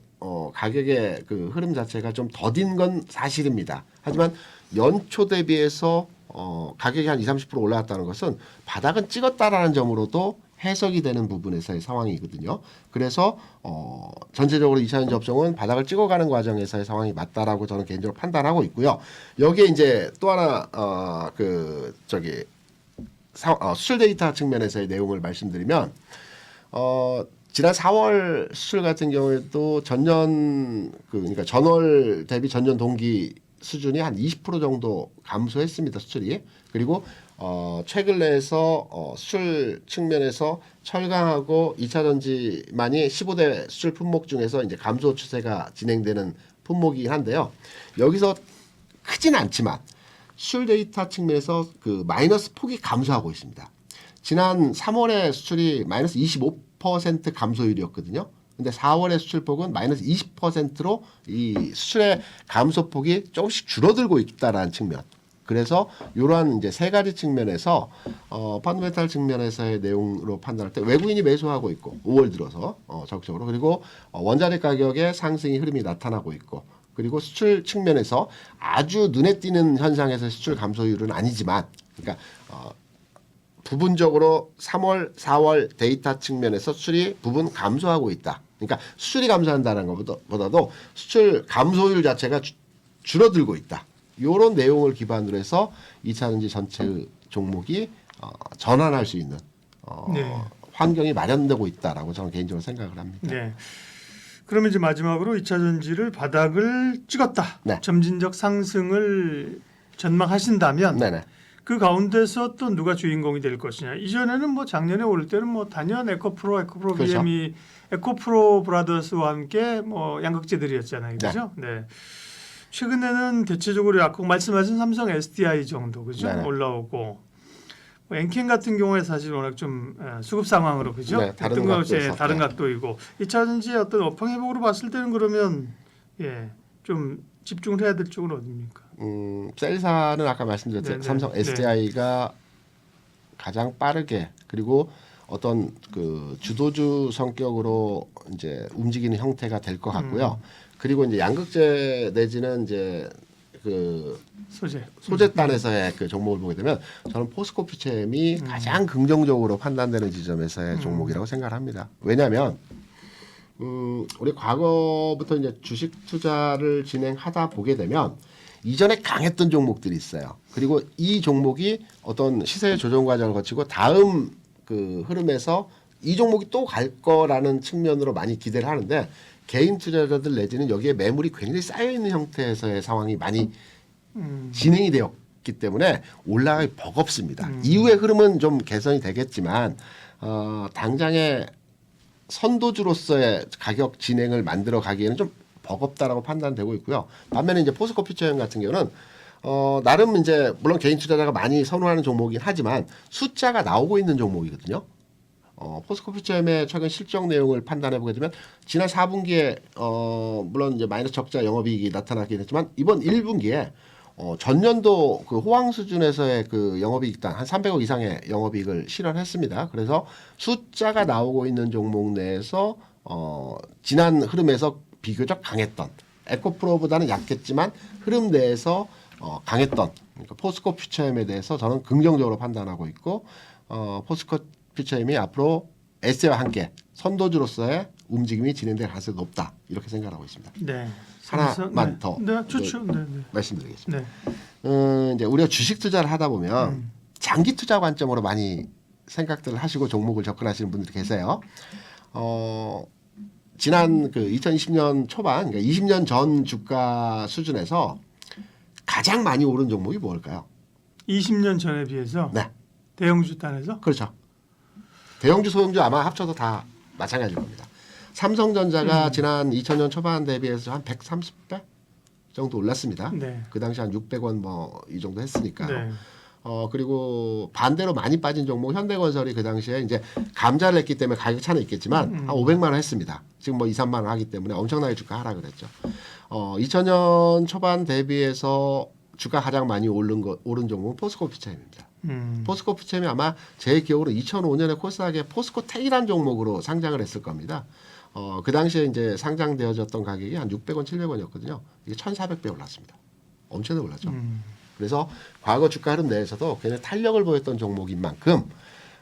가격의 그 흐름 자체가 좀 더딘 건 사실입니다. 하지만 연초 대비해서 가격이 한 20-30% 올라왔다는 것은 바닥은 찍었다라는 점으로도 해석이 되는 부분에서의 상황이거든요. 그래서 전체적으로 2차 전지 업종은 바닥을 찍어가는 과정에서의 상황이 맞다라고 저는 개인적으로 판단하고 있고요. 여기에 이제 또 하나 수출 데이터 측면에서의 내용을 말씀드리면 지난 4월 수출 같은 경우에도 전년 그러니까 전월 대비 전년 동기 수준이 한 20% 정도 감소했습니다. 수출이. 그리고 최근 내에서 수출 측면에서 철강하고 2차 전지만이 15대 수출 품목 중에서 이제 감소 추세가 진행되는 품목이긴 한데요. 여기서 크진 않지만 수출 데이터 측면에서 그 마이너스 폭이 감소하고 있습니다. 지난 3월에 수출이 마이너스 25% 감소율이었거든요. 근데 4월의 수출폭은 마이너스 20%로 이 수출의 감소폭이 조금씩 줄어들고 있다라는 측면. 그래서 이러한 이제 세 가지 측면에서 펀드멘탈 측면에서의 내용으로 판단할 때 외국인이 매수하고 있고 5월 들어서 적극적으로 그리고 원자재 가격의 상승의 흐름이 나타나고 있고 그리고 수출 측면에서 아주 눈에 띄는 현상에서 수출 감소율은 아니지만 그러니까 부분적으로 3월, 4월 데이터 측면에서 수출이 부분 감소하고 있다. 그러니까 수출이 감소한다는 것보다도 수출 감소율 자체가 줄어들고 있다. 이런 내용을 기반으로 해서 2차전지 전체 종목이 전환할 수 있는 네. 환경이 마련되고 있다라고 저는 개인적으로 생각을 합니다. 네. 그러면 이제 마지막으로 2차 전지를 바닥을 찍었다. 네. 점진적 상승을 전망하신다면 네네. 그 가운데서 또 누가 주인공이 될 것이냐. 이전에는 뭐 작년에 올 때는 뭐 단연 에코프로 그렇죠. BM이 에코프로 브라더스와 함께 뭐 양극재들이었잖아요. 그죠? 네. 최근에는 대체적으로 아까 말씀하신 삼성 SDI 정도 그죠? 네네. 올라오고 뭐 엔캔 같은 경우에 사실 워낙 좀 수급 상황으로 그죠? 네, 다른 뜬금없이 각도에서. 다른 네. 각도이고 2차 전지의 어떤 업황 회복으로 봤을 때는 그러면 좀 집중을 해야 될 쪽은 어디입니까? 셀사는 아까 말씀드렸죠. 네네. 삼성 SDI가 가장 빠르게 그리고 어떤 그 주도주 성격으로 이제 움직이는 형태가 될 것 같고요. 그리고 이제 양극재 내지는 이제 그 소재단에서의 그 종목을 보게 되면 저는 포스코 퓨체엠이 가장 긍정적으로 판단되는 지점에서의 종목이라고 생각합니다. 왜냐하면 우리 과거부터 이제 주식 투자를 진행하다 보게 되면 이전에 강했던 종목들이 있어요. 그리고 이 종목이 어떤 시세 조정 과정을 거치고 다음 그 흐름에서 이 종목이 또 갈 거라는 측면으로 많이 기대를 하는데 개인 투자자들 내지는 여기에 매물이 굉장히 쌓여 있는 형태에서의 상황이 많이 진행이 되었기 때문에 올라가기 버겁습니다. 이후의 흐름은 좀 개선이 되겠지만 당장의 선도주로서의 가격 진행을 만들어 가기에는 좀 버겁다라고 판단되고 있고요. 반면에 이제 포스코 퓨처엠 같은 경우는 나름 이제 물론 개인 투자자가 많이 선호하는 종목이긴 하지만 숫자가 나오고 있는 종목이거든요. 포스코 퓨처엠의 최근 실적 내용을 판단해 보게 되면 지난 4분기에 물론 이제 마이너스 적자 영업이익이 나타나긴 했지만 이번 1분기에 전년도 그 호황 수준에서의 그 영업이익당 한 300억 이상의 영업이익을 실현했습니다. 그래서 숫자가 나오고 있는 종목 내에서 지난 흐름에서 비교적 강했던 에코프로보다는 약했지만 흐름 내에서 강했던 그러니까 포스코 퓨처엠에 대해서 저는 긍정적으로 판단하고 있고 포스코 퓨처엠이 앞으로 에세와 함께 선도주로서의 움직임이 진행될 가능성이 높다 이렇게 생각하고 있습니다. 네. 하나만 더 좋죠. 말씀드리겠습니다. 네. 이제 우리가 주식 투자를 하다 보면 장기 투자 관점으로 많이 생각들을 하시고 종목을 접근하시는 분들이 계세요. 지난 그 2020년 초반, 그러니까 20년 전 주가 수준에서 가장 많이 오른 종목이 뭘까요? 20년 전에 비해서 네, 대형주 단에서 그렇죠. 대형주, 소형주 아마 합쳐도 다 마찬가지일 겁니다. 삼성전자가 지난 2000년 초반 대비해서 한 130배 정도 올랐습니다. 네. 그 당시 한 600원 뭐 이 정도 했으니까. 네. 그리고 반대로 많이 빠진 종목 현대건설이 그 당시에 이제 감자를 했기 때문에 가격 차는 있겠지만 한 500만 원 했습니다. 지금 뭐 2, 3만 원 하기 때문에 엄청나게 주가 하락을 했죠. 2000년 초반 대비해서 주가 가장 많이 오른 종목은 포스코 퓨처엠입니다. 포스코 퓨처엠이 아마 제 기억으로 2005년에 코스닥에 포스코텍이라는 종목으로 상장을 했을 겁니다. 그 당시에 이제 상장되어졌던 가격이 한 600원, 700원이었거든요. 이게 1,400배 올랐습니다. 엄청나게 올랐죠. 그래서 과거 주가 흐름 내에서도 굉장히 탄력을 보였던 종목인 만큼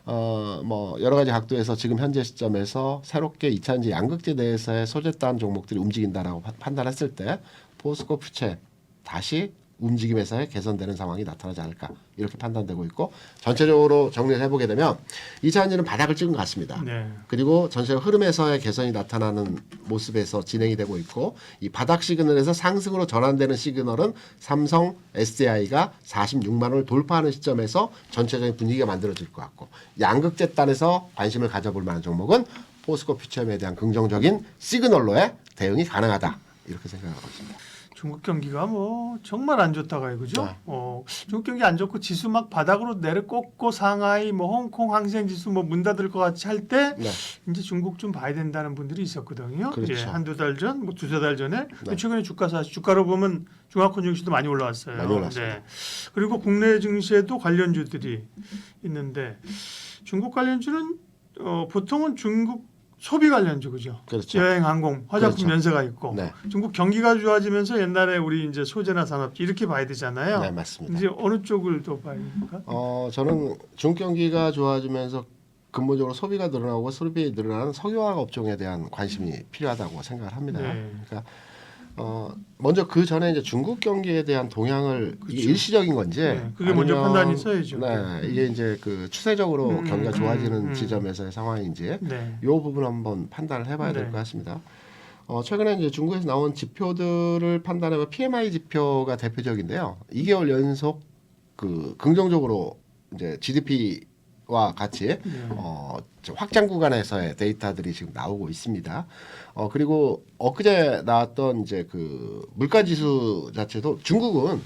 뭐 여러 가지 각도에서 지금 현재 시점에서 새롭게 2차전지 양극재 내에서의 소재단 종목들이 움직인다라고 판단했을 때 포스코 퓨처엠 다시 움직임에서의 개선되는 상황이 나타나지 않을까 이렇게 판단되고 있고 전체적으로 정리를 해보게 되면 2차 전지는 바닥을 찍은 것 같습니다. 네. 그리고 전체 흐름에서의 개선이 나타나는 모습에서 진행이 되고 있고 이 바닥 시그널에서 상승으로 전환되는 시그널은 삼성 SDI가 46만 원을 돌파하는 시점에서 전체적인 분위기가 만들어질 것 같고 양극재단에서 관심을 가져볼 만한 종목은 포스코 퓨처엠에 대한 긍정적인 시그널로의 대응이 가능하다 이렇게 생각하고 있습니다. 중국 경기가 뭐 정말 안 좋다가 그죠? 네. 중국 경기 안 좋고 지수 막 바닥으로 내려꽂고 상하이 뭐 홍콩 항생 지수 뭐 문 닫을 것 같이 할 때 네. 이제 중국 좀 봐야 된다는 분들이 있었거든요. 그렇죠. 예, 한두 달 전, 뭐 두세 달 전에 네. 최근에 주가로 보면 중화권 증시도 많이 올라왔어요. 많이 올랐습니다. 네. 그리고 국내 증시에도 관련주들이 있는데 중국 관련주는 보통은 중국 소비 관련주 그죠? 그렇죠. 여행, 항공, 화장품 그렇죠. 연세가 있고 네. 중국 경기가 좋아지면서 옛날에 우리 이제 소재나 산업지 이렇게 봐야 되잖아요. 네, 맞습니다. 이제 어느 쪽을 더 봐야 됩니까? 저는 중국 경기가 좋아지면서 근본적으로 소비가 늘어나고 소비 늘어나는 석유화학 업종에 대한 관심이 필요하다고 생각을 합니다. 네. 그러니까 먼저 그 전에 이제 중국 경기에 대한 동향을 이게 그렇죠. 일시적인 건지 네, 그게 먼저 아니면, 판단이 있어야죠. 네, 이게 이제 그 추세적으로 경기가 좋아지는 음. 지점에서의 상황인지 네. 이 부분 한번 판단을 해봐야 될 네. 것 같습니다. 최근에 이제 중국에서 나온 지표들을 판단하면 PMI 지표가 대표적인데요. 2개월 연속 그 긍정적으로 이제 GDP와 같이 네. 확장 구간에서의 데이터들이 지금 나오고 있습니다. 그리고 엊그제 나왔던 이제 그 물가 지수 자체도 중국은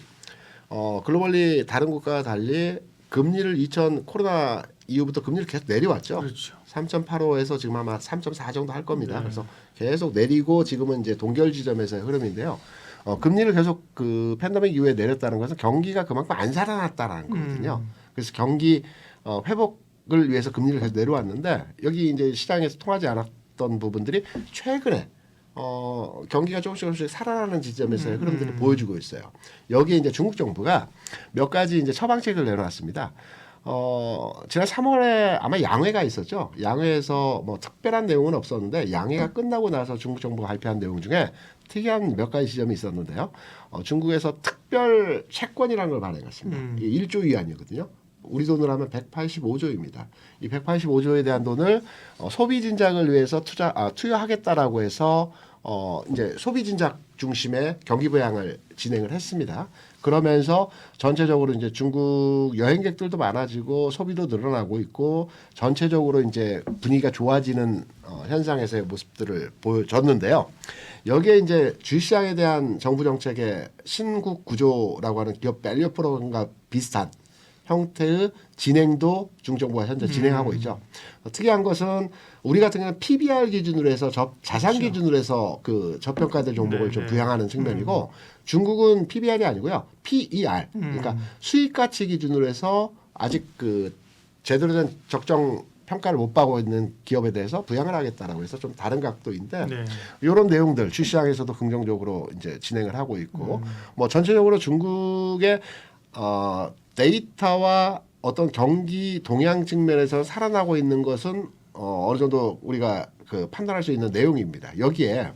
글로벌리 다른 국가와 달리 금리를 코로나 이후부터 금리를 계속 내려왔죠. 그렇죠. 3.85에서 지금 아마 3.4 정도 할 겁니다. 네. 그래서 계속 내리고 지금은 이제 동결 지점에서의 흐름인데요. 금리를 계속 그 팬데믹 이후에 내렸다는 것은 경기가 그만큼 안 살아났다라는 거거든요. 그래서 경기 회복을 위해서 금리를 계속 내려왔는데 여기 이제 시장에서 통하지 않았던 부분들이 최근에 경기가 조금씩 살아나는 지점에서의 흐름들을 보여주고 있어요. 여기에 이제 중국 정부가 몇 가지 이제 처방책을 내놓았습니다. 지난 3월에 아마 양회가 있었죠. 양회에서 뭐 특별한 내용은 없었는데 양회가 끝나고 나서 중국 정부가 발표한 내용 중에 특이한 몇 가지 지점이 있었는데요. 중국에서 특별 채권이라는 걸 발행했습니다. 이게 1조 위안이거든요. 우리 돈으로 하면 185조입니다. 이 185조에 대한 돈을 소비 진작을 위해서 투여하겠다라고 해서 이제 소비 진작 중심의 경기 부양을 진행을 했습니다. 그러면서 전체적으로 이제 중국 여행객들도 많아지고 소비도 늘어나고 있고 전체적으로 이제 분위기가 좋아지는 현상에서의 모습들을 보여줬는데요. 여기에 이제 주식시장에 대한 정부 정책의 신국 구조라고 하는 기업 밸류 프로그램과 비슷한 형태의 진행도 중정부가 현재 진행하고 있죠. 특이한 것은 우리 같은 경우는 PBR 기준으로 해서 자산 그렇죠. 기준으로 해서 그 저평가될 종목을 네, 좀 네. 부양하는 측면이고 중국은 PBR이 아니고요. PER. 그러니까 수익 가치 기준으로 해서 아직 그 제대로 된 적정 평가를 못 받고 있는 기업에 대해서 부양을 하겠다라고 해서 좀 다른 각도인데 네. 이런 내용들 주시장에서도 긍정적으로 이제 진행을 하고 있고 뭐 전체적으로 중국의 데이터와 어떤 경기 동향 측면에서 살아나고 있는 것은 어느 정도 우리가 그 판단할 수 있는 내용입니다. 여기에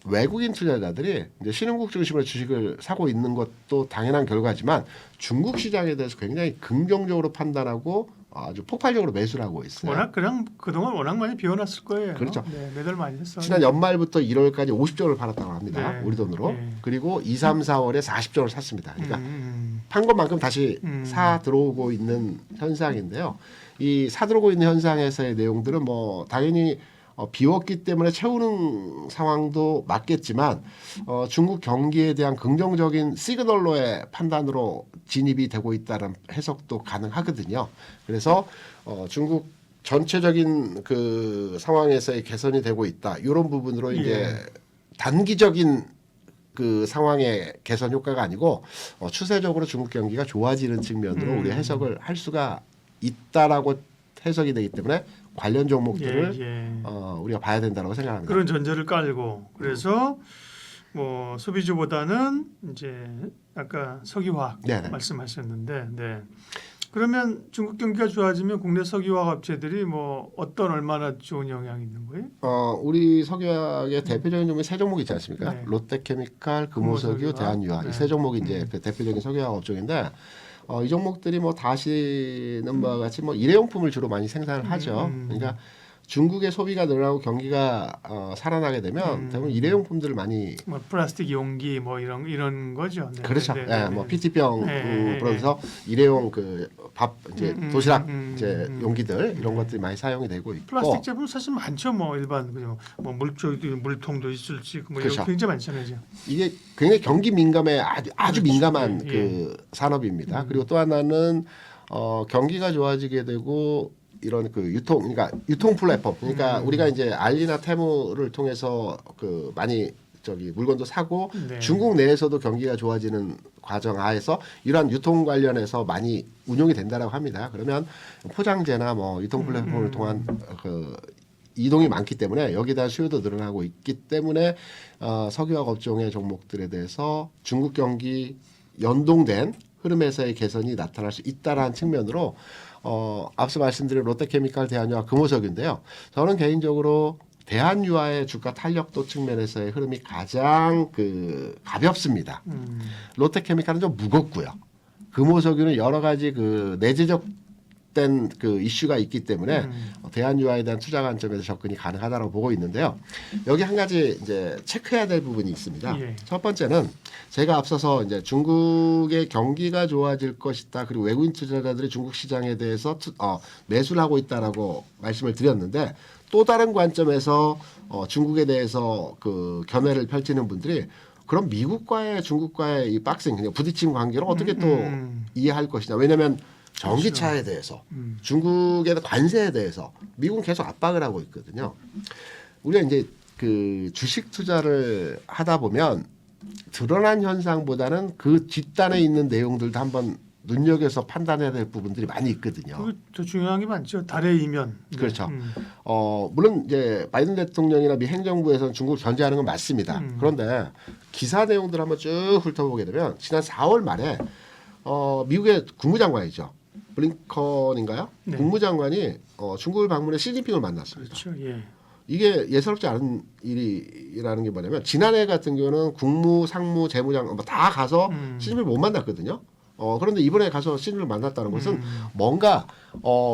외국인 투자자들이 이제 신흥국 중심으로 주식을 사고 있는 것도 당연한 결과지만 중국 시장에 대해서 굉장히 긍정적으로 판단하고 아주 폭발적으로 매수를 하고 있어요. 워낙 그냥 그동안 워낙 많이 비워놨을 거예요. 그렇죠. 네, 매달 많이 했어. 지난 연말부터 1월까지 50조를 팔았다고 합니다. 네. 우리 돈으로. 네. 그리고 2, 3, 4월에 40조를 샀습니다. 그러니까 판 것만큼 다시 사 들어오고 있는 현상인데요. 이 사 들어오고 있는 현상에서의 내용들은 뭐 당연히 비웠기 때문에 채우는 상황도 맞겠지만 중국 경기에 대한 긍정적인 시그널로의 판단으로 진입이 되고 있다는 해석도 가능하거든요. 그래서 중국 전체적인 그 상황에서의 개선이 되고 있다. 이런 부분으로 이제 단기적인 그 상황의 개선 효과가 아니고 추세적으로 중국 경기가 좋아지는 측면으로 우리 해석을 할 수가 있다라고 해석이 되기 때문에 관련 종목들을 우리가 봐야 된다고 생각합니다. 그런 전제를 깔고 그래서 뭐 소비주보다는 이제 아까 석유화학 네네. 말씀하셨는데, 네. 그러면 중국 경기가 좋아지면 국내 석유화학 업체들이 뭐 어떤 얼마나 좋은 영향이 있는 거예요? 우리 석유화학의 대표적인 종목이 세 종목 있지 않습니까? 네. 롯데케미칼, 금호석유, 금호석유와, 대한유화 네. 이 세 종목이 이제 그 대표적인 석유화학 업종인데 이 종목들이 뭐 다 아시는 바와 같이 뭐 일회용품을 주로 많이 생산을 하죠. 그러니까 중국의 소비가 늘어나고 경기가 살아나게 되면 대부분 일회용품들을 많이 뭐 플라스틱 용기 뭐 이런 거죠. 네, 그렇죠. 네, 예, 네, 뭐 네. PT병 네, 그러면서 일회용 그 밥 이제 도시락 이제 음. 용기들 이런 것들이 많이 사용이 되고 있고 플라스틱 제품 사실 많죠. 뭐 일반 그죠. 뭐 물통도 있을 수 있고 뭐 그렇죠. 이런 굉장히 많잖아요. 그죠? 이게 굉장히 경기 민감에 아주 그렇죠. 민감한 예, 그 산업입니다. 그리고 또 하나는 경기가 좋아지게 되고 이런 그 그러니까 유통 플랫폼 그러니까 우리가 이제 알리나 테무를 통해서 그 많이 물건도 사고 네. 중국 내에서도 경기가 좋아지는 과정 하에서 이러한 유통 관련해서 많이 운용이 된다라고 합니다. 그러면 포장재나 뭐 유통 플랫폼을 통한 그 이동이 많기 때문에 여기에 대한 수요도 늘어나고 있기 때문에 석유화학 업종의 종목들에 대해서 중국 경기 연동된 흐름에서의 개선이 나타날 수 있다라는 측면으로 앞서 말씀드린 롯데케미칼, 대한유화, 금호석유인데요. 저는 개인적으로 대한유화의 주가 탄력도 측면에서의 흐름이 가장 가볍습니다. 롯데케미칼은 좀 무겁고요. 금호석유는 여러 가지 내재적된 이슈가 있기 때문에 대한유화에 대한 투자 관점에서 접근이 가능하다고 보고 있는데요. 여기 한 가지 이제 체크해야 될 부분이 있습니다. 예. 첫 번째는 제가 앞서서 이제 중국의 경기가 좋아질 것이다. 그리고 외국인 투자자들이 중국 시장에 대해서 매수를 하고 있다라고 말씀을 드렸는데 또 다른 관점에서 중국에 대해서 그 견해를 펼치는 분들이 그럼 미국과의 중국과의 이 박싱 그냥 부딪힌 관계를 어떻게 또 이해할 것이냐. 왜냐하면 전기차에 대해서 중국의 관세에 대해서 미국은 계속 압박을 하고 있거든요. 우리가 이제 그 주식 투자를 하다 보면 드러난 현상보다는 그 뒷단에 있는 내용들도 한번 눈여겨서 판단해야 될 부분들이 많이 있거든요. 그게 더 중요한 게 많죠. 달의 이면. 네. 그렇죠. 물론 이제 바이든 대통령이나 미 행정부에서는 중국을 견제하는 건 맞습니다. 그런데 기사 내용들 한번 쭉 훑어보게 되면 지난 4월 말에 미국의 국무장관이죠. 블링컨인가요? 네. 국무장관이 중국을 방문해 시진핑을 만났습니다. 그렇죠. 예. 이게 예사롭지 않은 일이라는 게 뭐냐면 지난해 같은 경우는 국무, 상무, 재무장 다 가서 시진핑을 못 만났거든요. 그런데 이번에 가서 시진핑을 만났다는 것은 뭔가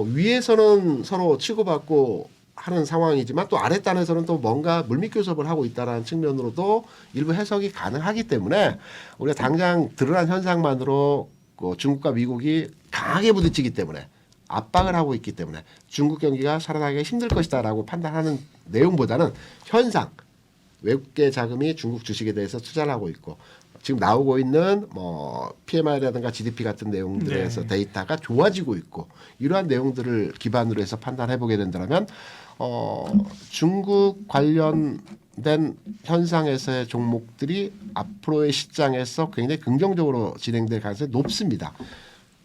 위에서는 서로 치고받고 하는 상황이지만 또 아랫단에서는 또 뭔가 물밑교섭을 하고 있다는 측면으로도 일부 해석이 가능하기 때문에 우리가 당장 드러난 현상만으로 중국과 미국이 강하게 부딪히기 때문에 압박을 하고 있기 때문에 중국 경기가 살아나기가 힘들 것이다라고 판단하는 내용보다는 현상, 외국계 자금이 중국 주식에 대해서 투자를 하고 있고 지금 나오고 있는 뭐 PMI라든가 GDP 같은 내용들에서 네. 데이터가 좋아지고 있고 이러한 내용들을 기반으로 해서 판단해 보게 된다면 중국 관련된 현상에서의 종목들이 앞으로의 시장에서 굉장히 긍정적으로 진행될 가능성이 높습니다.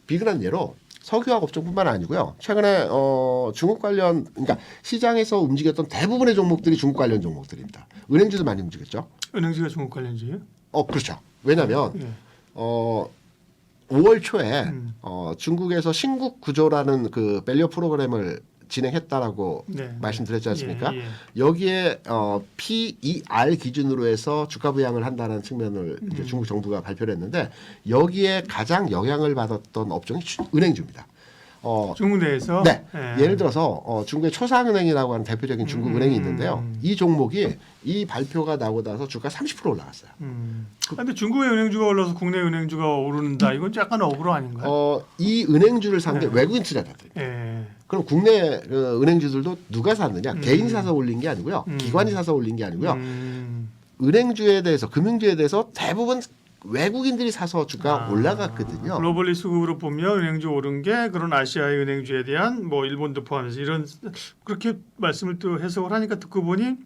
비근한 예로 석유화학 업종뿐만 아니고요. 최근에 중국 관련 그러니까 시장에서 움직였던 대부분의 종목들이 중국 관련 종목들입니다. 은행주도 많이 움직였죠. 은행주가 중국 관련주예요? 그렇죠. 왜냐하면 예. 5월 초에 중국에서 신국 구조라는 그 밸류 프로그램을 진행했다라고 네. 말씀드렸지 않습니까? 예, 예. 여기에 PER 기준으로 해서 주가 부양을 한다는 측면을 이제 중국 정부가 발표를 했는데 여기에 가장 영향을 받았던 업종이 은행주입니다. 중국 내에서 네. 예. 예를 들어서 중국의 초상은행이라고 하는 대표적인 중국 은행이 있는데요. 이 종목이 이 발표가 나고 나서 주가 30% 올라갔어요. 그런데 중국의 은행주가 올라서 국내 은행주가 오른다. 이건 약간 억울로 아닌가요? 이 은행주를 산 게 네. 외국인 투자자들. 예. 그럼 국내 은행주들도 누가 샀느냐? 개인이 사서 올린 게 아니고요. 기관이 사서 올린 게 아니고요. 은행주에 대해서 금융주에 대해서 대부분 외국인들이 사서 주가 올라갔거든요. 글로벌리 수급으로 보면 은행주 오른 게 그런 아시아의 은행주에 대한 뭐 일본도 포함해서 이런 그렇게 말씀을 또 해석을 하니까 듣고 보니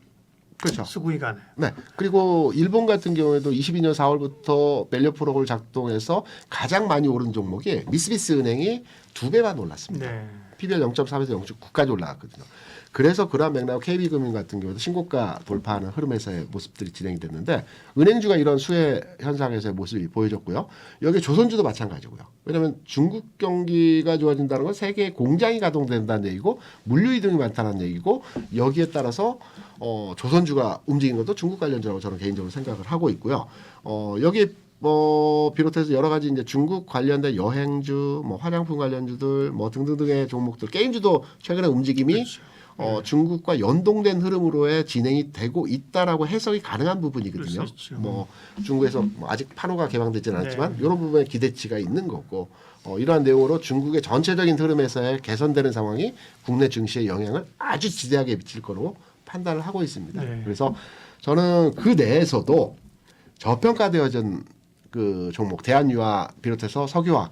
그렇죠. 수긍이 가네. 네. 그리고 일본 같은 경우에도 22년 4월부터 밸류 프로그램을 작동해서 가장 많이 오른 종목이 미쓰비시 은행이 2배 반 올랐습니다. 네. PBR 0.3에서 0.9까지 올라갔거든요. 그래서 그러한 맥락으로 KB금융 같은 경우도 신고가 돌파하는 흐름에서의 모습들이 진행이 됐는데 은행주가 이런 수혜 현상에서의 모습이 보여졌고요. 여기 조선주도 마찬가지고요. 왜냐하면 중국 경기가 좋아진다는 건 세계의 공장이 가동된다는 얘기고 물류 이동이 많다는 얘기고 여기에 따라서 조선주가 움직인 것도 중국 관련주라고 저는 개인적으로 생각을 하고 있고요. 여기 비롯해서 여러 가지 이제 중국 관련된 여행주, 화장품 관련주들, 등등등의 종목들, 게임주도 최근에 움직임이 그렇죠. 중국과 연동된 흐름으로의 진행이 되고 있다라고 해석이 가능한 부분이거든요. 중국에서 아직 판호가 개방되지는 않았지만 이런 부분에 기대치가 있는 거고 이러한 내용으로 중국의 전체적인 흐름에서의 개선되는 상황이 국내 증시에 영향을 아주 지대하게 미칠 거로 판단을 하고 있습니다. 그래서 저는 그 내에서도 저평가되어진 그 종목 대한유화 비롯해서 석유화학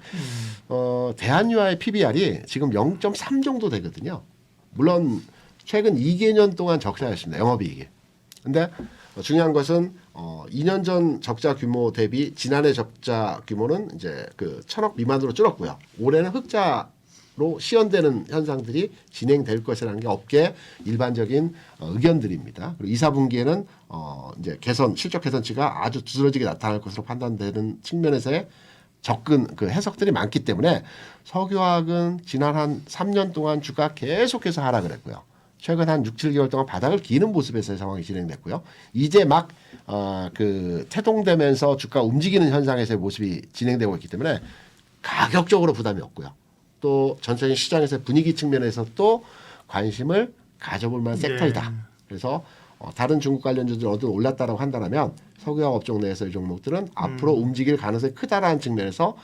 대한유화의 PBR이 지금 0.3 정도 되거든요. 물론 최근 2개년 동안 적자였습니다. 영업이익이. 근데 중요한 것은 2년 전 적자 규모 대비 지난해 적자 규모는 이제 그 1,000억 미만으로 줄었고요. 올해는 흑자로 시연되는 현상들이 진행될 것이라는 게 업계 일반적인 의견들입니다. 그리고 2, 4분기에는 이제 실적 개선치가 아주 두드러지게 나타날 것으로 판단되는 측면에서의 접근 그 해석들이 많기 때문에 석유화학은 지난 한 3년 동안 주가 계속해서 하락을 했고요. 최근 한 6, 7개월 동안 바닥을 기는 모습에서의 상황이 진행됐고요. 이제 막 태동되면서 주가 움직이는 현상에서의 모습이 진행되고 있기 때문에 가격적으로 부담이 없고요. 또 전체적인 시장에서의 분위기 측면에서 또 관심을 가져볼 만한 섹터이다. 그래서 다른 중국 관련주들이 어느 정도 올랐다고 한다면 석유화학 업종 내에서의 종목들은 앞으로 움직일 가능성이 크다라는 측면에서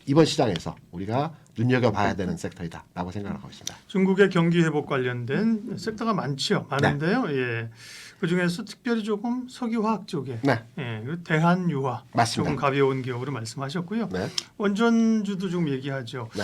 이번 시장에서 우리가 눈여겨봐야 되는 섹터이다라고 생각하고 있습니다. 중국의 경기 회복 관련된 섹터가 많은데요. 예. 그 중에서 특별히 조금 석유화학 쪽에 그리고 대한유화 맞습니다. 조금 가벼운 기업으로 말씀하셨고요. 네. 원전주도 좀 얘기하죠. 네.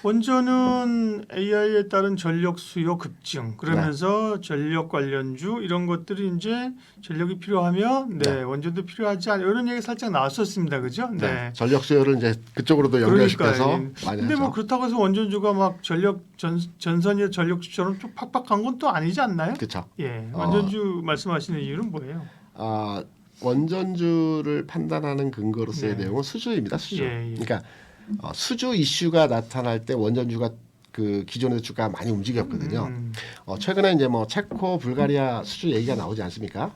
원전은 AI에 따른 전력 수요 급증 그러면서 전력 관련주 이런 것들이 이제 전력이 필요하면 원전도 필요하지 않 이런 얘기 살짝 나왔었습니다, 그죠? 네. 전력 수요를 이제 그쪽으로도 연결시켜서 많이 근데 하죠. 그렇다고 해서 원전주가 막 전선의 전력주처럼 좀 팍팍한 건 또 아니지 않나요? 그렇죠. 예, 원전주 말씀하시는 이유는 뭐예요? 원전주를 판단하는 근거로서의 내용은 수주입니다. 수주. 그러니까 수주 이슈가 나타날 때 원전주가 그 기존의 주가 많이 움직였거든요. 최근에 이제 체코, 불가리아 수주 얘기가 나오지 않습니까?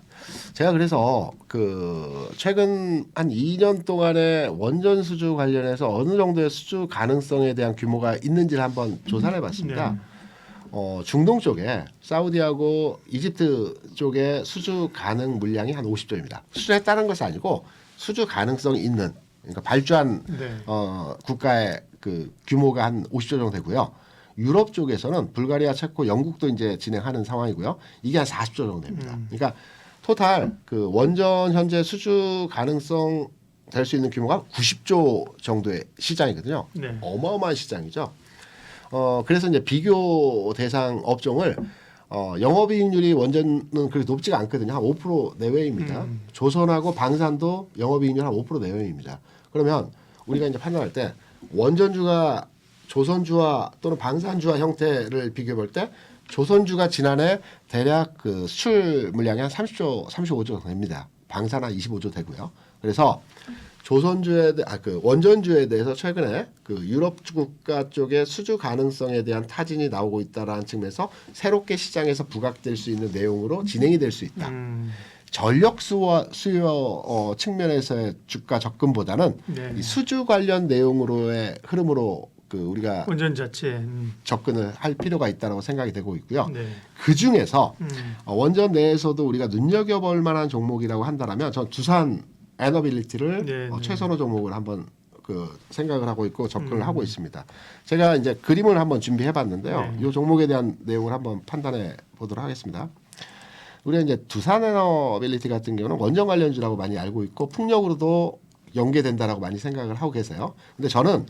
제가 그래서 그 최근 한 2년 동안의 원전 수주 관련해서 어느 정도의 수주 가능성에 대한 규모가 있는지를 한번 조사를 해봤습니다. 중동 쪽에 사우디하고 이집트 쪽에 수주 가능 물량이 한 50조입니다. 수주했다는 것이 아니고 수주 가능성이 있는 그러니까 발주한 국가의 그 규모가 한 50조 정도 되고요. 유럽 쪽에서는 불가리아, 체코, 영국도 이제 진행하는 상황이고요. 이게 한 40조 정도 됩니다. 그러니까 토탈 그 원전 현재 수주 가능성 될 수 있는 규모가 90조 정도의 시장이거든요. 어마어마한 시장이죠. 그래서 이제 비교 대상 업종을 영업이익률이 원전은 그렇게 높지가 않거든요. 한 5% 내외입니다. 조선하고 방산도 영업이익률 한 5% 내외입니다. 그러면 우리가 이제 판단할 때 원전주가 조선주와 또는 방산주와 형태를 비교해 볼 때 조선주가 지난해 대략 그 수출 물량이 한 30조, 35조 됩니다. 방산 한 25조 되고요. 그래서 그 원전주에 대해서 최근에 그 유럽 국가 쪽의 수주 가능성에 대한 타진이 나오고 있다라는 측면에서 새롭게 시장에서 부각될 수 있는 내용으로 진행이 될 수 있다. 전력 수요 측면에서의 주가 접근보다는 이 수주 관련 내용으로의 흐름으로 그 우리가 원전 자체 접근을 할 필요가 있다고 생각이 되고 있고요. 그 중에서 원전 내에서도 우리가 눈여겨볼 만한 종목이라고 한다면 전 두산 에너빌리티를 최선호 종목을 한번 그 생각을 하고 있고 접근을 하고 있습니다. 제가 이제 그림을 한번 준비해 봤는데요. 이 종목에 대한 내용을 한번 판단해 보도록 하겠습니다. 우리가 이제 두산 에너빌리티 같은 경우는 원전 관련주라고 많이 알고 있고 풍력으로도 연계된다라고 많이 생각을 하고 계세요. 근데 저는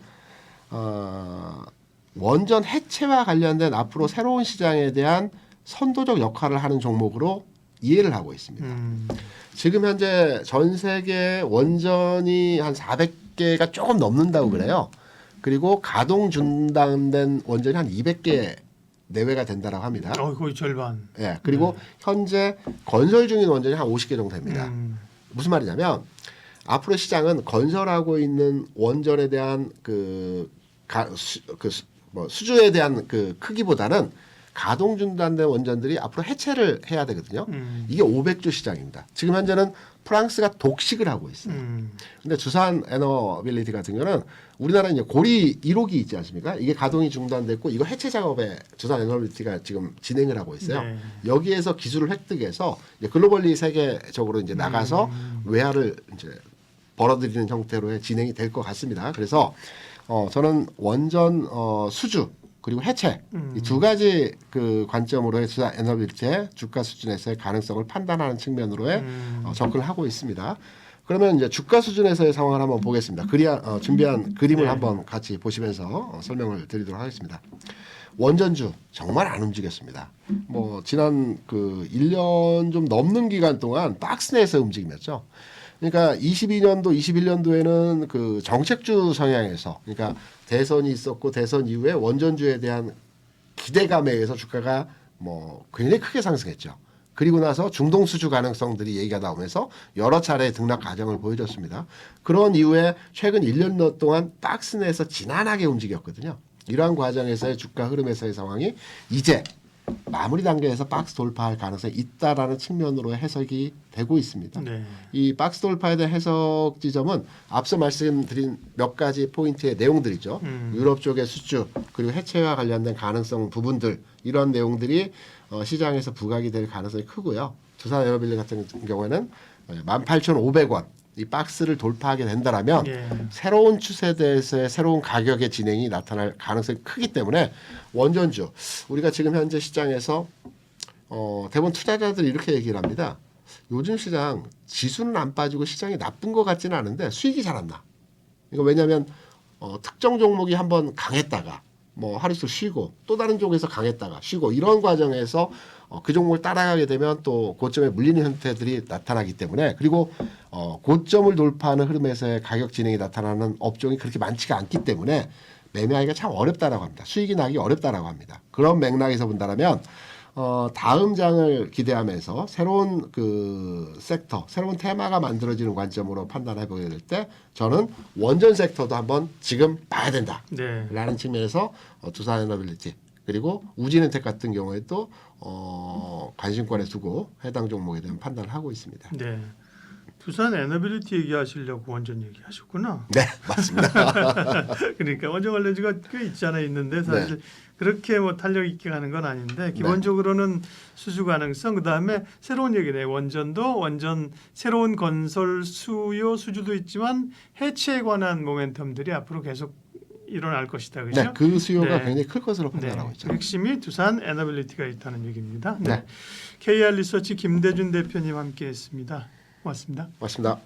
원전 해체와 관련된 앞으로 새로운 시장에 대한 선도적 역할을 하는 종목으로 이해를 하고 있습니다. 지금 현재 전 세계 원전이 한 400개가 조금 넘는다고 그래요. 그리고 가동 중단된 원전이 한 200개 내외가 된다라고 합니다. 거의 절반. 예. 그리고 현재 건설 중인 원전이 한 50개 정도 됩니다. 무슨 말이냐면 앞으로 시장은 건설하고 있는 원전에 대한 수주에 대한 그 크기보다는 가동 중단된 원전들이 앞으로 해체를 해야 되거든요. 이게 500조 시장입니다. 지금 현재는 프랑스가 독식을 하고 있어요. 근데 두산 에너빌리티 같은 경우는 우리나라 이제 고리 1호기 있지 않습니까? 이게 가동이 중단됐고 이거 해체 작업에 두산 에너빌리티가 지금 진행을 하고 있어요. 네. 여기에서 기술을 획득해서 이제 글로벌리 세계적으로 이제 나가서 외화를 이제 벌어들이는 형태로의 진행이 될 것 같습니다. 그래서 저는 원전 수주 그리고 해체 이 두 가지 그 관점으로의 두산 에너빌리티의 주가 수준에서의 가능성을 판단하는 측면으로의 접근을 하고 있습니다. 그러면 이제 주가 수준에서의 상황을 한번 보겠습니다. 준비한 그림을 네. 한번 같이 보시면서 설명을 드리도록 하겠습니다. 원전주 정말 안 움직였습니다. 뭐 지난 그 1년 좀 넘는 기간 동안 박스 내에서 움직임이었죠. 그러니까 22년도, 21년도에는 그 정책주 성향에서 그러니까 대선이 있었고 대선 이후에 원전주에 대한 기대감에 의해서 주가가 뭐 굉장히 크게 상승했죠. 그리고 나서 중동 수주 가능성들이 얘기가 나오면서 여러 차례 등락 과정을 보여줬습니다. 그런 이후에 최근 1년 동안 박스 내에서 지난하게 움직였거든요. 이러한 과정에서의 주가 흐름에서의 상황이 이제 마무리 단계에서 박스 돌파할 가능성이 있다라는 측면으로 해석이 되고 있습니다. 네. 이 박스 돌파에 대한 해석 지점은 앞서 말씀드린 몇 가지 포인트의 내용들이죠. 유럽 쪽의 수주 그리고 해체와 관련된 가능성 부분들 이런 내용들이 시장에서 부각이 될 가능성이 크고요. 두산 에너빌리 같은 경우에는 18,500원 이 박스를 돌파하게 된다라면 예. 새로운 추세대에서의 새로운 가격의 진행이 나타날 가능성이 크기 때문에 원전주 우리가 지금 현재 시장에서 대부분 투자자들이 이렇게 얘기를 합니다. 요즘 시장 지수는 안 빠지고 시장이 나쁜 것 같지는 않은데 수익이 잘 안 나. 그러니까 왜냐하면 특정 종목이 한번 강했다가 뭐 하루 이틀 쉬고 또 다른 쪽에서 강했다가 쉬고 이런 과정에서 그 종목을 따라가게 되면 또 고점에 물리는 형태들이 나타나기 때문에 그리고 고점을 돌파하는 흐름에서의 가격 진행이 나타나는 업종이 그렇게 많지가 않기 때문에 매매하기가 참 어렵다라고 합니다. 수익이 나기 어렵다라고 합니다. 그런 맥락에서 본다면 다음 장을 기대하면서 새로운 그 섹터, 새로운 테마가 만들어지는 관점으로 판단해 보게 될 때 저는 원전 섹터도 한번 지금 봐야 된다라는 네. 측면에서 두산 에너빌리티 그리고 우진엔텍 같은 경우에 또 관심권에 두고 해당 종목에 대한 판단을 하고 있습니다. 네. 두산 에너빌리티 얘기하시려고 원전 얘기하셨구나. 네, 맞습니다. 그러니까 원전 관련주가 꽤 있잖아 있는데 사실 그렇게 뭐 탄력 있게 가는 건 아닌데 기본적으로는 수주 가능성 그다음에 새로운 얘기네. 원전도 원전 새로운 건설 수요 수주도 있지만 해체에 관한 모멘텀들이 앞으로 계속 일어날 것이다. 그렇죠? 네, 그 수요가 네. 굉장히 클 것으로 판단하고 있죠. 핵심이 두산 에너빌리티가 있다는 얘기입니다. 네. 네. KR 리서치 김대준 대표님 함께했습니다. 고맙습니다. 맞습니다.